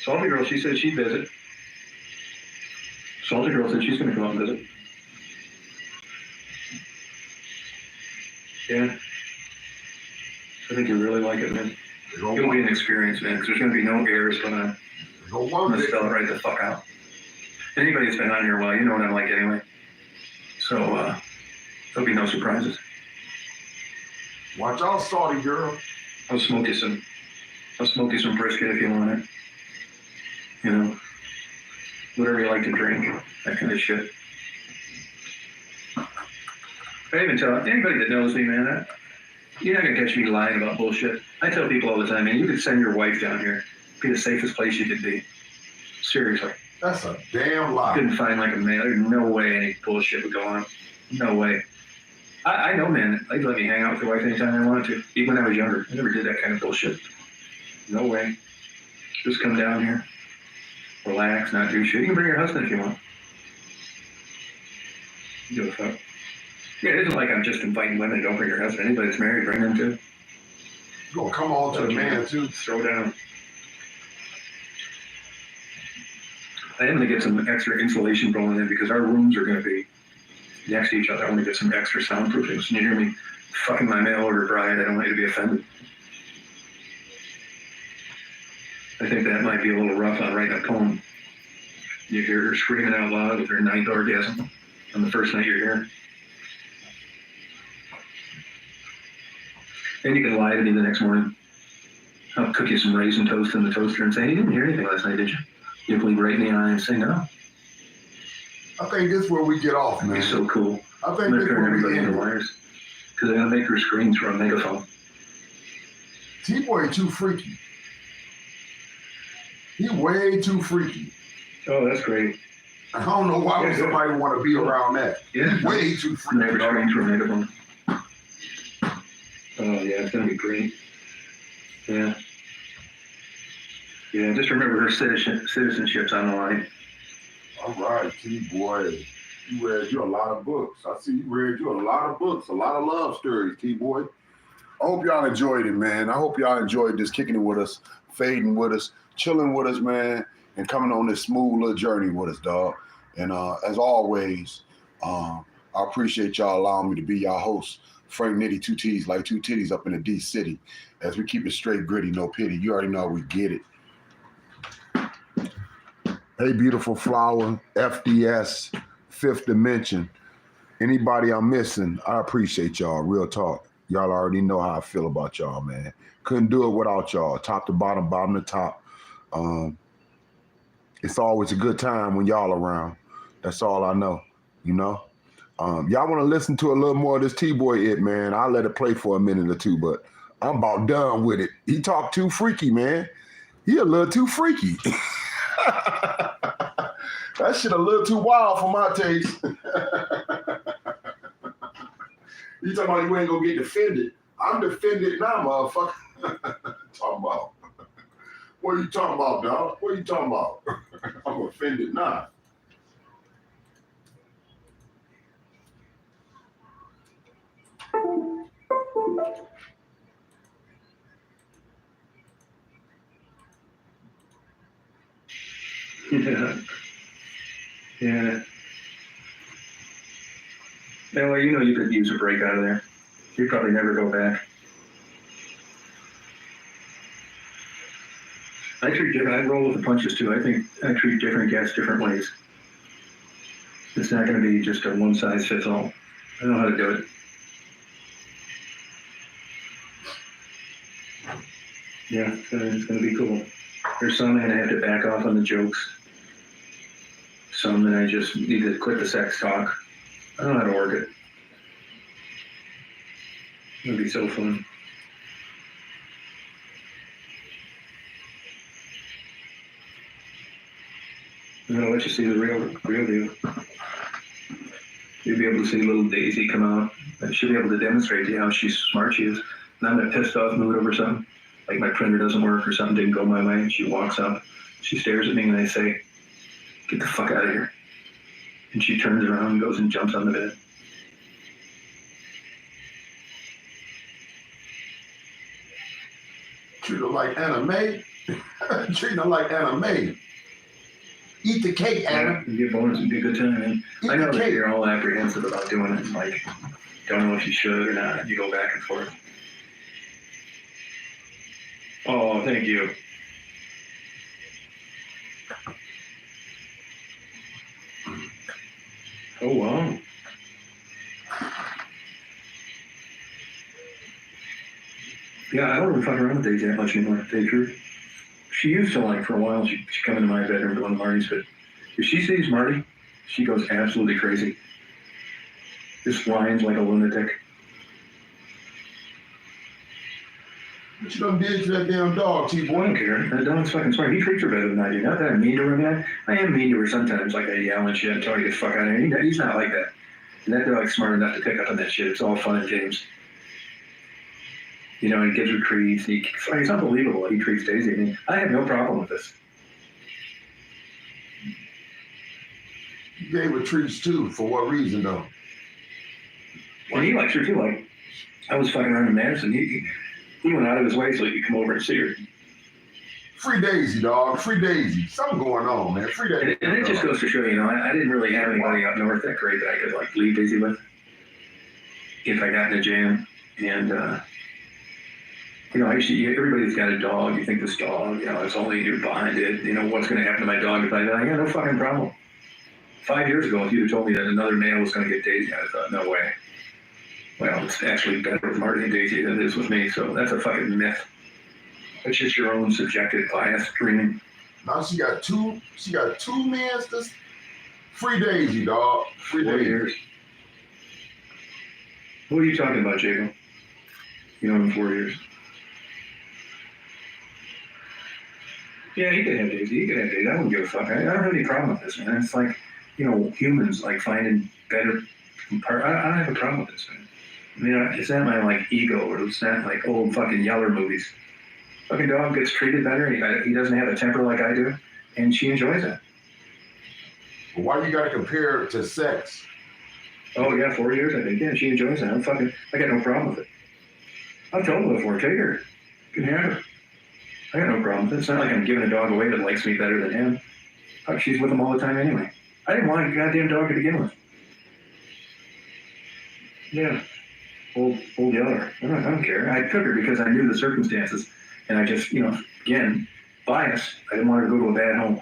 Salty Girl, she said she'd visit. Salty Girl said she's going to come up and visit. Yeah. I think you really like it, man. It'll be an experience, man, because there's going to be no airs going on. I'm going to spell it right the fuck out. Anybody that's been on here a while, you know what I'm like anyway. So, there'll be no surprises. Watch out, Salty Girl. I'll smoke you some brisket if you want it. You know, whatever you like to drink, that kind of shit. I even tell anybody that knows me, man, you're not gonna catch me lying about bullshit. I tell people all the time, man, you could send your wife down here. It'd be the safest place you could be. Seriously. That's a damn lie. Couldn't find like a man. There's no way any bullshit would go on. No way. I know, man. They'd let me hang out with your wife anytime I wanted to, even when I was younger. I never did that kind of bullshit. No way. Just come down here, relax, not do shit. You can bring your husband if you want. You give a fuck. Yeah, it isn't like I'm just inviting women. Don't bring your husband. Anybody that's married, bring them too. You're gonna come on to the man too. Throw down. I am going to get some extra insulation rolling in because our rooms are going to be next to each other. I want to get some extra soundproofing. So you hear me fucking my mail order bride, I don't want you to be offended. I think that might be a little rough on writing a poem. You hear her screaming out loud with her ninth orgasm on the first night you're here. And you can lie to me the next morning. I'll cook you some raisin toast in the toaster and say, you didn't hear anything last night, did you? You bleed right in the eye and say no. I think this is where we get off, man. It's so cool. I think this is where we get into wires. Because they're going to make her scream through a megaphone. TBoy too freaky. He way too freaky. Oh, that's great. I don't know why would somebody want to be around that. Yeah. Way too freaky. Never scream through a megaphone. Oh, yeah, it's going to be great. Yeah. Yeah, just remember her citizenship's on the line. All right, TBoy. You read you a lot of books. I see you read you a lot of books, a lot of love stories, TBoy. I hope y'all enjoyed it, man. I hope y'all enjoyed this, kicking it with us, fading with us, chilling with us, man, and coming on this smooth little journey with us, dog. And as always, I appreciate y'all allowing me to be y'all host, Frank Nitty, two T's, like two titties up in the D City. As we keep it straight, gritty, no pity. You already know we get it. Hey, beautiful flower, FDS, Fifth Dimension. Anybody I'm missing, I appreciate y'all. Real talk. Y'all already know how I feel about y'all, man. Couldn't do it without y'all. Top to bottom, bottom to top. It's always a good time when y'all around. That's all I know, you know? Y'all want to listen to a little more of this TBoy it, man, I'll let it play for a minute or two, but I'm about done with it. He talked too freaky, man. He a little too freaky. That shit a little too wild for my taste. You talking about you ain't gonna get defended? I'm defended now, motherfucker. Talking about. What are you talking about, dog? What are you talking about? I'm offended now. Yeah. Yeah. Yeah, well, you know you could use a break out of there. You'd probably never go back. I roll with the punches too. I think I treat different guests different ways. It's not going to be just a one size fits all. I know how to do it. Yeah, it's gonna be cool. There's some I'm gonna have to back off on the jokes. Some that I just need to quit the sex talk. I don't know how to work it. It'll be so fun. I'm gonna let you see the real deal. You'll be able to see little Daisy come out, and she'll be able to demonstrate to you how smart she is. And I'm in a pissed off mood over something, like my printer doesn't work or something didn't go my way, and she walks up, she stares at me, and I say, "Get the fuck out of here." And she turns around and goes and jumps on the bed. Treat her like Anna Mae. Treat her like Anna Mae. Eat the cake, Anna. Yeah, it'd be a bonus, it'd be a good time, man. Eat I know the that cake. you're all apprehensive about doing it, like, don't know if you should or not. You go back and forth. Oh, thank you. Oh, wow. Yeah, I don't really fuck around with Daisy that much anymore, to tell you the truth. She used to, like, for a while, she'd come into my bedroom to one of Marty's, but if she sees Marty, she goes absolutely crazy. Just whines like a lunatic. What you gonna do to that damn dog, I T-Boy? don't care. That dog's fucking smart. He treats her better than I do. Not that I'm mean to her, man. I am mean to her sometimes, like I yell and shit and tell her to get the fuck out of here. He's not like that. And that dog's smart enough to pick up on that shit. It's all fun and games. You know, he gives her treats. It's unbelievable. He treats Daisy. I mean, I have no problem with this. You gave her treats too. For what reason though? And he likes her too. Like, I was fucking around in Madison. He went out of his way so he could come over and see her. Free Daisy, dog. Free Daisy. Something going on, man. Free Daisy. And it just goes to show, you know, I didn't really have anybody up north that great that I could, like, leave Daisy with if I got in a jam. And, you know, everybody's got a dog. You think this dog, you know, it's only you behind it. You know, what's going to happen to my dog if I die? Yeah, no fucking problem. 5 years ago, if you'd have told me that another male was going to get Daisy, I thought, no way. Well, it's actually better with Marty and Daisy than it is with me, so that's a fucking myth. It's just your own subjective bias dreaming. Now she got two men. This Free Daisy, dog. Free 4 Daisy. years. What are you talking about, Jacob? You know, in 4 years. Yeah, he could have Daisy. He could have Daisy. I wouldn't give a fuck. I don't have any problem with this, man. It's like, you know, humans like finding better. I don't have a problem with this, man. I mean, it's not my like ego, or it's not like old fucking Yeller movies. Fucking dog gets treated better. He doesn't have a temper like I do, and she enjoys it. But why you gotta compare it to sex? Oh yeah, 4 years I think. Yeah, she enjoys it. I got no problem with it. I've told her before, take her. You can have her. I got no problem with it. It's not like I'm giving a dog away that likes me better than him. Fuck, she's with him all the time anyway. I didn't want a goddamn dog to begin with. Yeah. Old Yeller. I don't care. I took her because I knew the circumstances, and I just, you know, again, bias. I didn't want her to go to a bad home.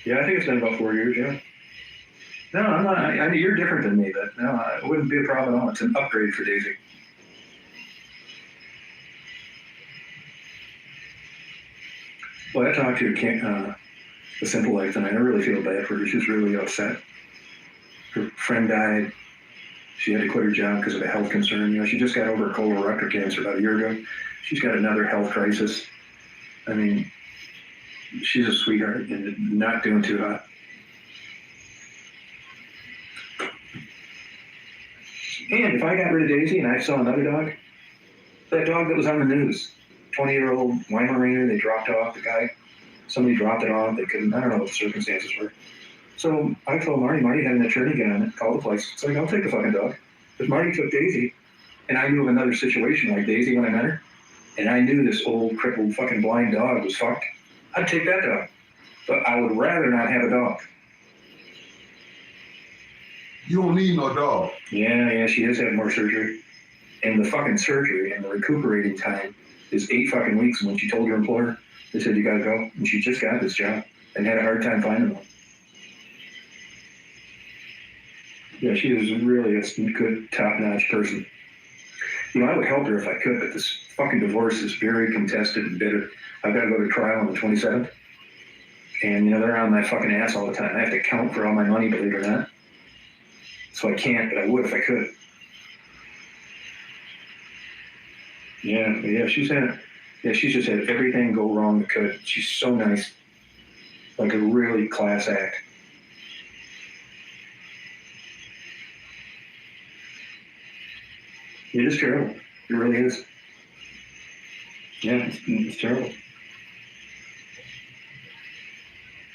Yeah, I think it's been about 4 years. Yeah. No, I'm not. I mean, you're different than me, but no, it wouldn't be a problem at all. It's an upgrade for Daisy. Well, I talked to the Simple Life tonight. I really feel bad for her. She's really upset. Her friend died. She had to quit her job because of a health concern. You know, she just got over colorectal cancer about a year ago. She's got another health crisis. I mean, she's a sweetheart and not doing too hot. And if I got rid of Daisy and I saw another dog, that dog that was on the news, 20-year-old Weimaraner, they dropped off the guy. Somebody dropped it off. They couldn't, I don't know what the circumstances were. So I told Marty had an attorney get on it, call the place. It's like, I'll take the fucking dog. Because Marty took Daisy, and I knew of another situation like Daisy when I met her, and I knew this old, crippled, fucking blind dog was fucked. I'd take that dog. But I would rather not have a dog. You don't need no dog. Yeah, she has had more surgery. And the fucking surgery and the recuperating time is 8 fucking weeks. And when she told her employer, they said, you gotta go. And she just got this job and had a hard time finding one. Yeah, she is really a good, top-notch person. You know, I would help her if I could, but this fucking divorce is very contested and bitter. I've got to go to trial on the 27th. And, you know, they're on my fucking ass all the time. I have to count for all my money, believe it or not. So I can't, but I would if I could. Yeah, she's just had everything go wrong that could. She's so nice. Like a really class act. It is terrible. It really is. Yeah, it's terrible.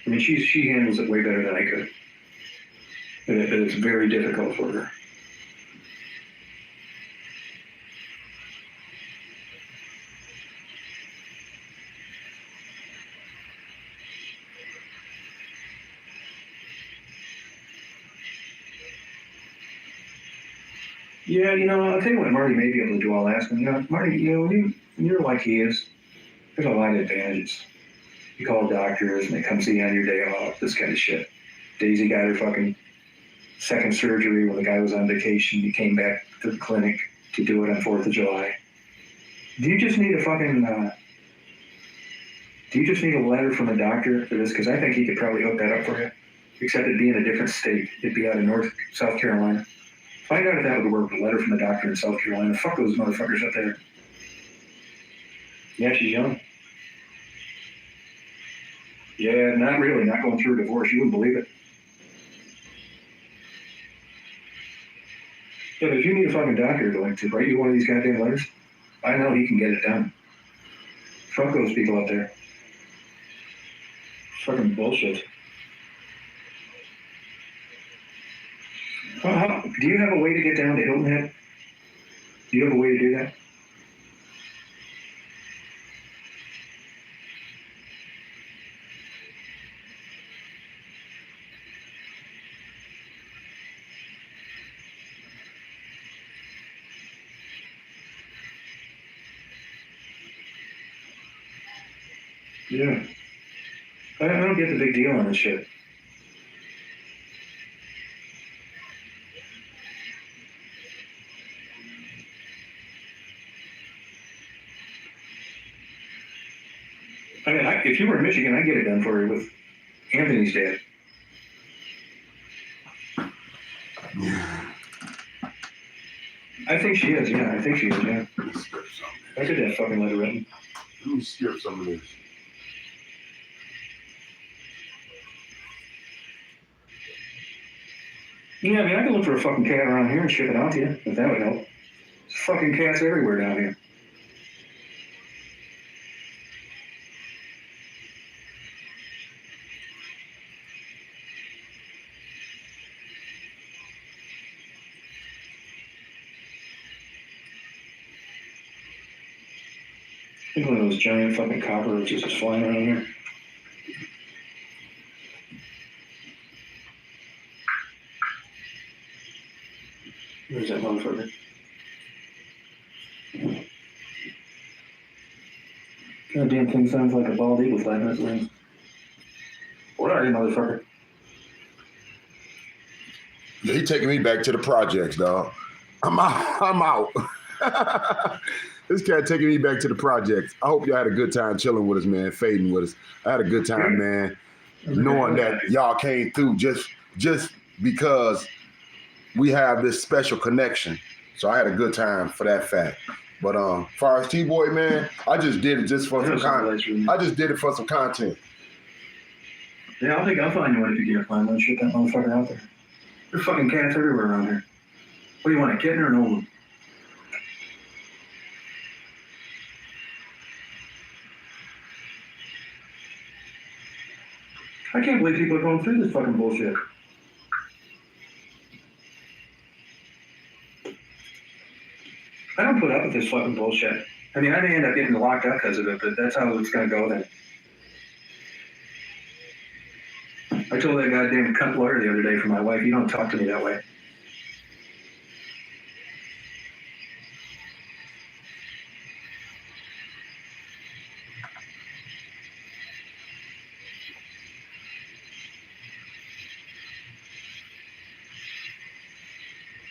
I mean, she handles it way better than I could. But it's very difficult for her. Yeah, you know, I'll tell you what Marty may be able to do. I'll ask him. You know, Marty, you know, when you're like he is, there's a lot of advantages. You call doctors and they come see you on your day off, this kind of shit. Daisy got her fucking second surgery when the guy was on vacation. He came back to the clinic to do it on 4th of July. Do you just need a fucking, do you just need a letter from a doctor for this? Because I think he could probably hook that up for you. Except it'd be in a different state. It'd be out of South Carolina. Find out if that would work, a letter from a doctor in South Carolina. Fuck those motherfuckers up there. Yeah, she's young. Yeah, not really. Not going through a divorce. You wouldn't believe it. Yeah, but if you need a fucking doctor to write you one of these goddamn letters, I know he can get it done. Fuck those people up there. Fucking bullshit. Well, do you have a way to get down to Hilton Head? Do you have a way to do that? Yeah. I don't get the big deal on this shit. I mean, if you were in Michigan, I'd get it done for you with Anthony's dad. I think she is, yeah. I think she is, yeah. I could have fucking letter written. Let me skip some of this. Yeah, I mean, I could look for a fucking cat around here and ship it out to you, if that would help. There's fucking cats everywhere down here. I think one of those giant fucking cockroaches is flying around here. Where's that motherfucker? Goddamn thing sounds like a bald eagle flapping its wings. Where are you, motherfucker? Yeah, he taking me back to the projects, dog. I'm out. This cat taking me back to the projects. I hope y'all had a good time chilling with us, man, fading with us. I had a good time, man, knowing that y'all came through just because we have this special connection. So I had a good time for that fact. But as far as TBoy, man, I just did it just for some content. I just did it for some content. Yeah, I think I'll find you one if you can't find one. Shit that motherfucker out there. There's fucking cats everywhere around here. What do you want, a kitten or an old one? I can't believe people are going through this fucking bullshit. I don't put up with this fucking bullshit. I mean, I may end up getting locked up because of it, but that's how it's going to go then. I told that goddamn cunt lawyer the other day for my wife, you don't talk to me that way.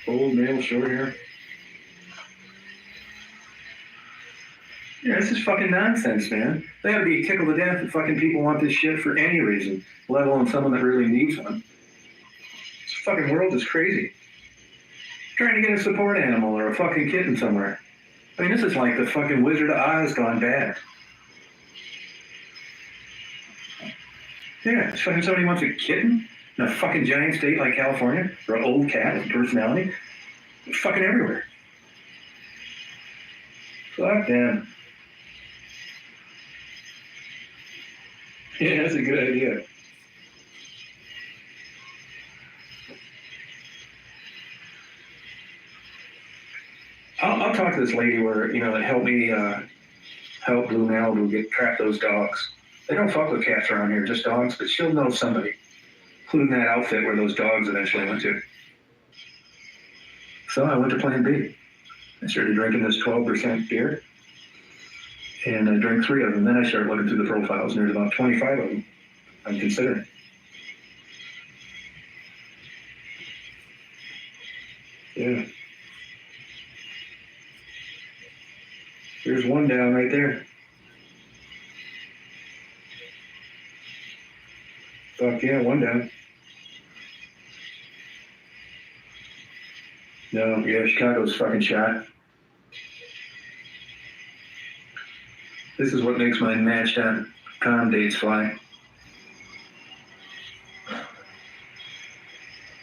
Old male, short hair. This is fucking nonsense, man. They gotta be tickled to death that fucking people want this shit for any reason, let alone someone that really needs one. This fucking world is crazy. Trying to get a support animal or a fucking kitten somewhere. I mean, this is like the fucking Wizard of Oz gone bad. Yeah, fucking somebody wants a kitten in a fucking giant state like California, or an old cat with personality. It's fucking everywhere. Fuck them. Yeah, that's a good idea. I'll talk to this lady where, that help me help Blue Malibu trap those dogs. They don't fuck with cats around here, just dogs, but she'll know somebody, including that outfit where those dogs eventually went to. So I went to Plan B. I started drinking this 12% beer, and I drank 3 of them. Then I started looking through the profiles, and there's about 25 of them I'm considering. Yeah. There's one down right there. Fuck yeah, one down. No, yeah, Chicago's fucking shot. This is what makes my Match.com dates fly.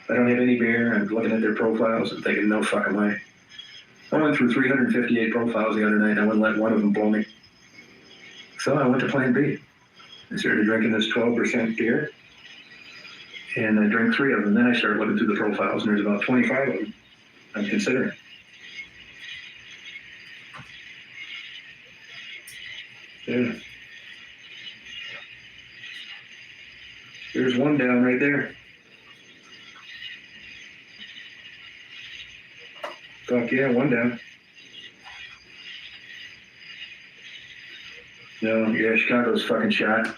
I don't have any beer. I'm looking at their profiles and thinking, no fucking way. I went through 358 profiles the other night, and I wouldn't let one of them blow me. So I went to Plan B. I started drinking this 12% beer, and I drank 3 of them. Then I started looking through the profiles, and there's about 25 of them I'm considering. Yeah. There's one down right there. Fuck yeah, one down. No, yeah, Chicago's fucking shot.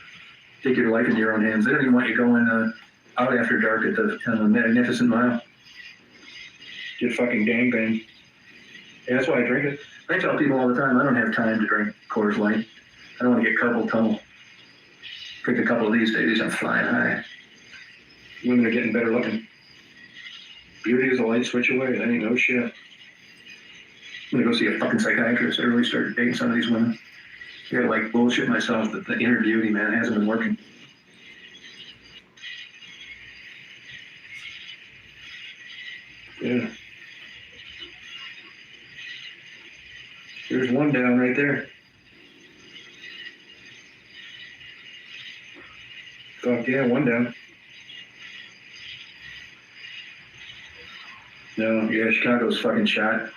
Take your life in your own hands. They don't even want you going out after dark at the Magnificent Mile. Get fucking gangbanged. Yeah, that's why I drink it. I tell people all the time, I don't have time to drink Coors Light. I don't want to get carpal tunnel. Drink a couple of these days, I'm flying high. Women are getting better looking. Beauty is a light switch away. That ain't no shit. I'm gonna go see a fucking psychiatrist. I really started dating some of these women. I gotta like bullshit myself that the inner beauty, man, hasn't been working. Yeah. There's one down right there. Fuck yeah, one down. No, yeah, Chicago's fucking shot.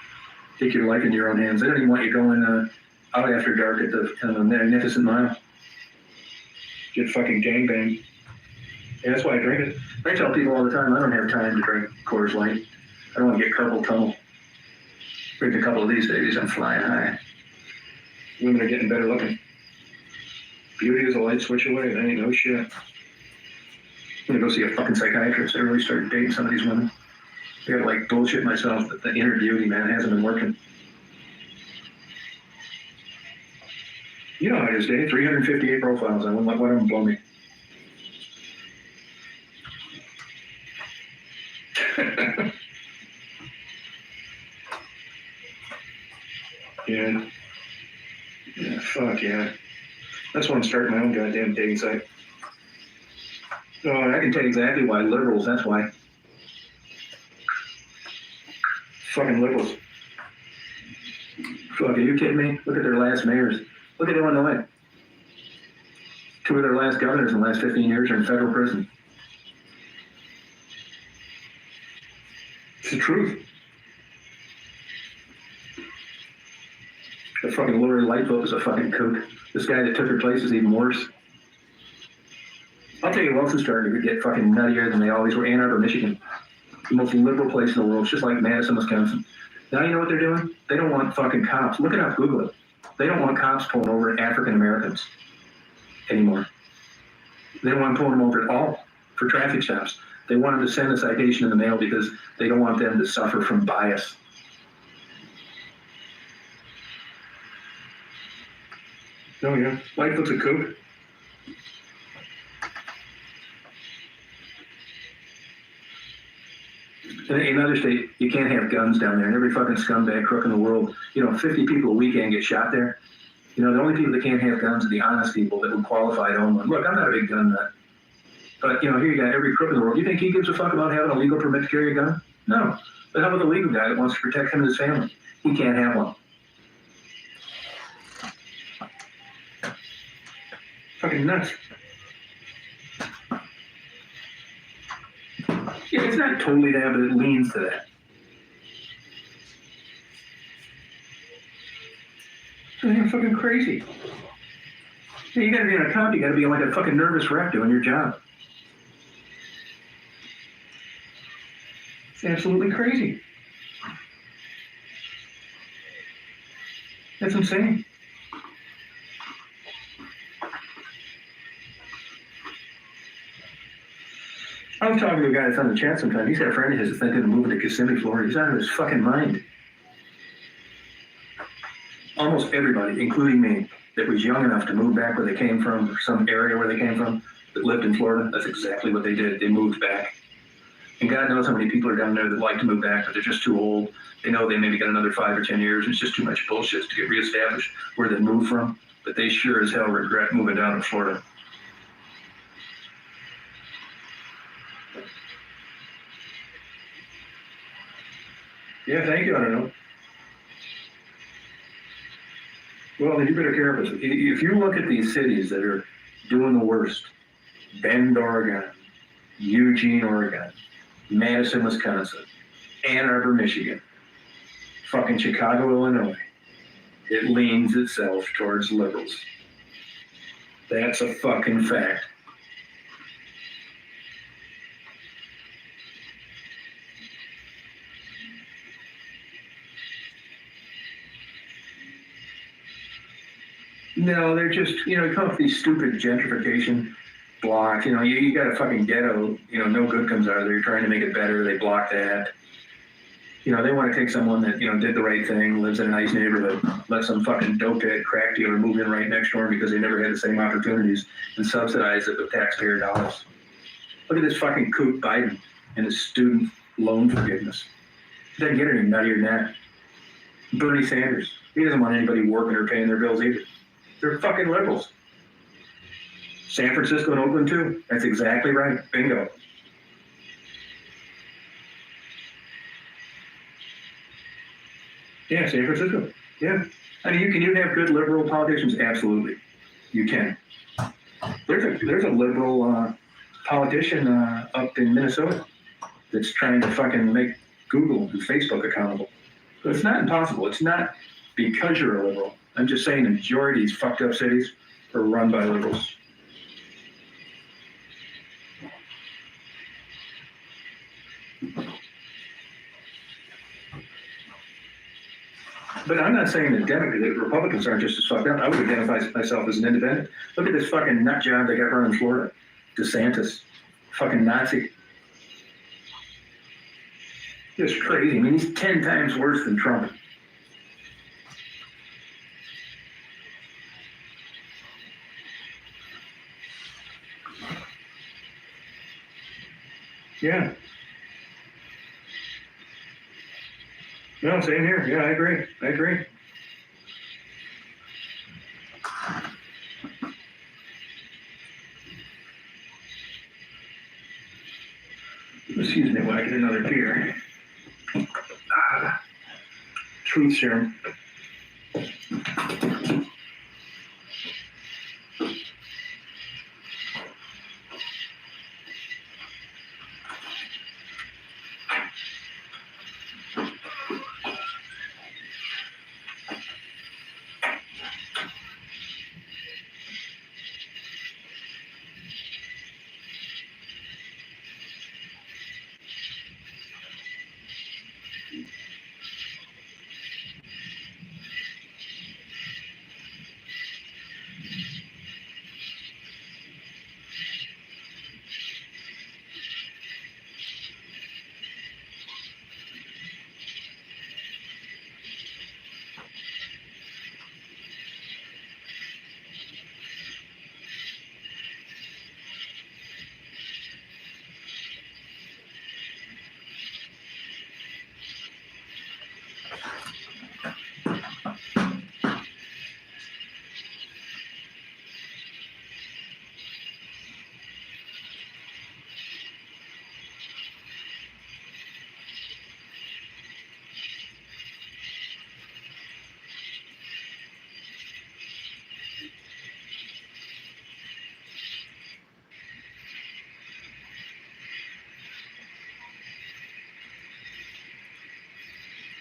Take your life in your own hands. They don't even want you going out after dark at the Magnificent Mile. Get fucking gangbanged. Yeah, that's why I drink it. I tell people all the time, I don't have time to drink Coors Light. I don't want to get carpal tunnel. Drink a couple of these days, I'm flying high. Women are getting better looking. Beauty is a light switch away. That ain't no shit. I'm gonna go see a fucking psychiatrist. I really started dating some of these women. I gotta like bullshit myself that the inner beauty, man, hasn't been working. You know how it is, Dave. 358 profiles. I wouldn't let one of them blow me. Yeah. Yeah, fuck yeah. That's why I'm starting my own goddamn dating site. Oh, and I can tell you exactly why. Liberals, that's why. Fucking liberals. Fuck, are you kidding me? Look at their last mayors. Look at Illinois. 2 of their last governors in the last 15 years are in federal prison. It's the truth. The fucking Lori Lightfoot was a fucking kook. This guy that took her place is even worse. I'll tell you who else is starting to get fucking nuttier than they always were. Ann Arbor, Michigan. The most liberal place in the world. It's just like Madison, Wisconsin. Now you know what they're doing? They don't want fucking cops. Look it up, Google it. They don't want cops pulling over African Americans anymore. They don't want pulling them over at all for traffic stops. They want them to send a citation in the mail because they don't want them to suffer from bias. Oh yeah, Lightfoot's a kook. In another state, you can't have guns down there, and every fucking scumbag crook in the world, 50 people a weekend get shot there. The only people that can't have guns are the honest people that would qualify to own one. Look, I'm not a big gun nut, but here you got every crook in the world. You think he gives a fuck about having a legal permit to carry a gun? No. But how about the legal guy that wants to protect him and his family? He can't have one. Fucking nuts. Yeah, it's not totally that, but it leans to that. It's fucking crazy. Yeah, you gotta be an accountant, you gotta be like a fucking nervous wreck doing your job. It's absolutely crazy. That's insane. I was talking to a guy that's on the chat sometime. He's got a friend of his that's thinking of moving to Kissimmee, Florida. He's out of his fucking mind. Almost everybody, including me, that was young enough to move back where they came from, or some area where they came from, that lived in Florida, that's exactly what they did. They moved back. And God knows how many people are down there that like to move back, but they're just too old. They know they maybe got another 5 or 10 years, and it's just too much bullshit to get reestablished where they moved from. But they sure as hell regret moving down to Florida. Yeah, thank you, I don't know. Well, then you better care of us. If you look at these cities that are doing the worst, Bend, Oregon, Eugene, Oregon, Madison, Wisconsin, Ann Arbor, Michigan, fucking Chicago, Illinois, it leans itself towards liberals. That's a fucking fact. No, they're just, come up with these stupid gentrification blocks. You got a fucking ghetto, no good comes out of there. You're trying to make it better. They block that. They want to take someone that, did the right thing, lives in a nice neighborhood, let some fucking dopehead crack dealer move in right next door because they never had the same opportunities and subsidize it with taxpayer dollars. Look at this fucking kook Biden and his student loan forgiveness. He doesn't get any nuttier than that. Bernie Sanders, he doesn't want anybody working or paying their bills either. They're fucking liberals. San Francisco and Oakland too. That's exactly right. Bingo. Yeah, San Francisco. Yeah. I mean, can you have good liberal politicians? Absolutely. You can. There's a liberal politician up in Minnesota that's trying to fucking make Google and Facebook accountable. But it's not impossible. It's not because you're a liberal. I'm just saying the majority of these fucked up cities are run by liberals. But I'm not saying that Republicans aren't just as fucked up. I would identify myself as an independent. Look at this fucking nut job they got running Florida. DeSantis. Fucking Nazi. Just crazy. I mean, he's 10 times worse than Trump. Yeah. No, same here. Yeah, I agree. Excuse me while I get another beer. Truth serum.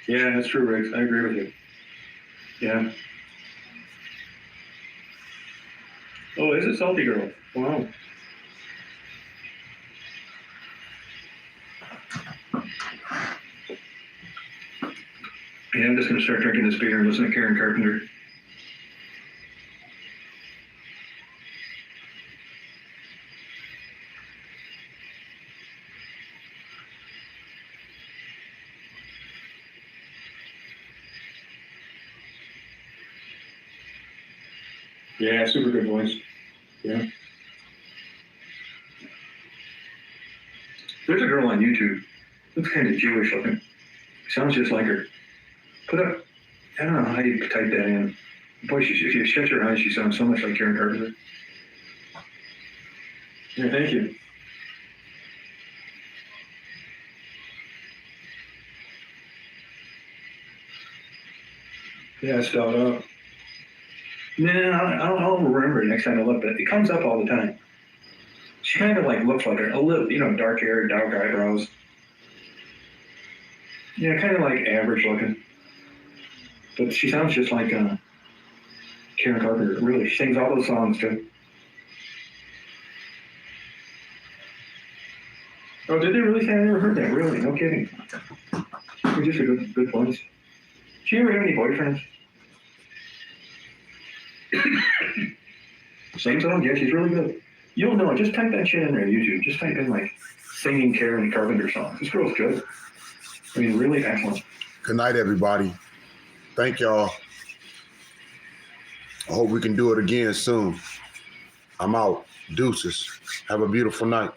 Yeah, that's true, Riggs. I agree with you. Yeah. Oh, is it Salty Girl? Wow. Yeah, I'm just going to start drinking this beer and listen to Karen Carpenter. Yeah, super good voice. Yeah. There's a girl on YouTube. Looks kind of Jewish looking. Sounds just like her. Put up. I don't know how you type that in. Boy, if you shut your eyes, she sounds so much like Karen Carpenter. Yeah, thank you. Yeah, spelled out. Nah, I'll remember it next time I look, but it comes up all the time. She kind of like looks like her, a little, dark hair, dark eyebrows. Yeah, kind of like average looking. But she sounds just like Karen Carpenter. Really, she sings all those songs too. Oh, did they really say? I never heard that. Really, no kidding. It's just a good voice. Did she ever have any boyfriends? Same song? Yeah, she's really good. You don't know. Just type that shit in there, YouTube. Just type in like singing Karen Carpenter songs. This girl's good. I mean, really excellent. Good night, everybody. Thank y'all. I hope we can do it again soon. I'm out. Deuces. Have a beautiful night.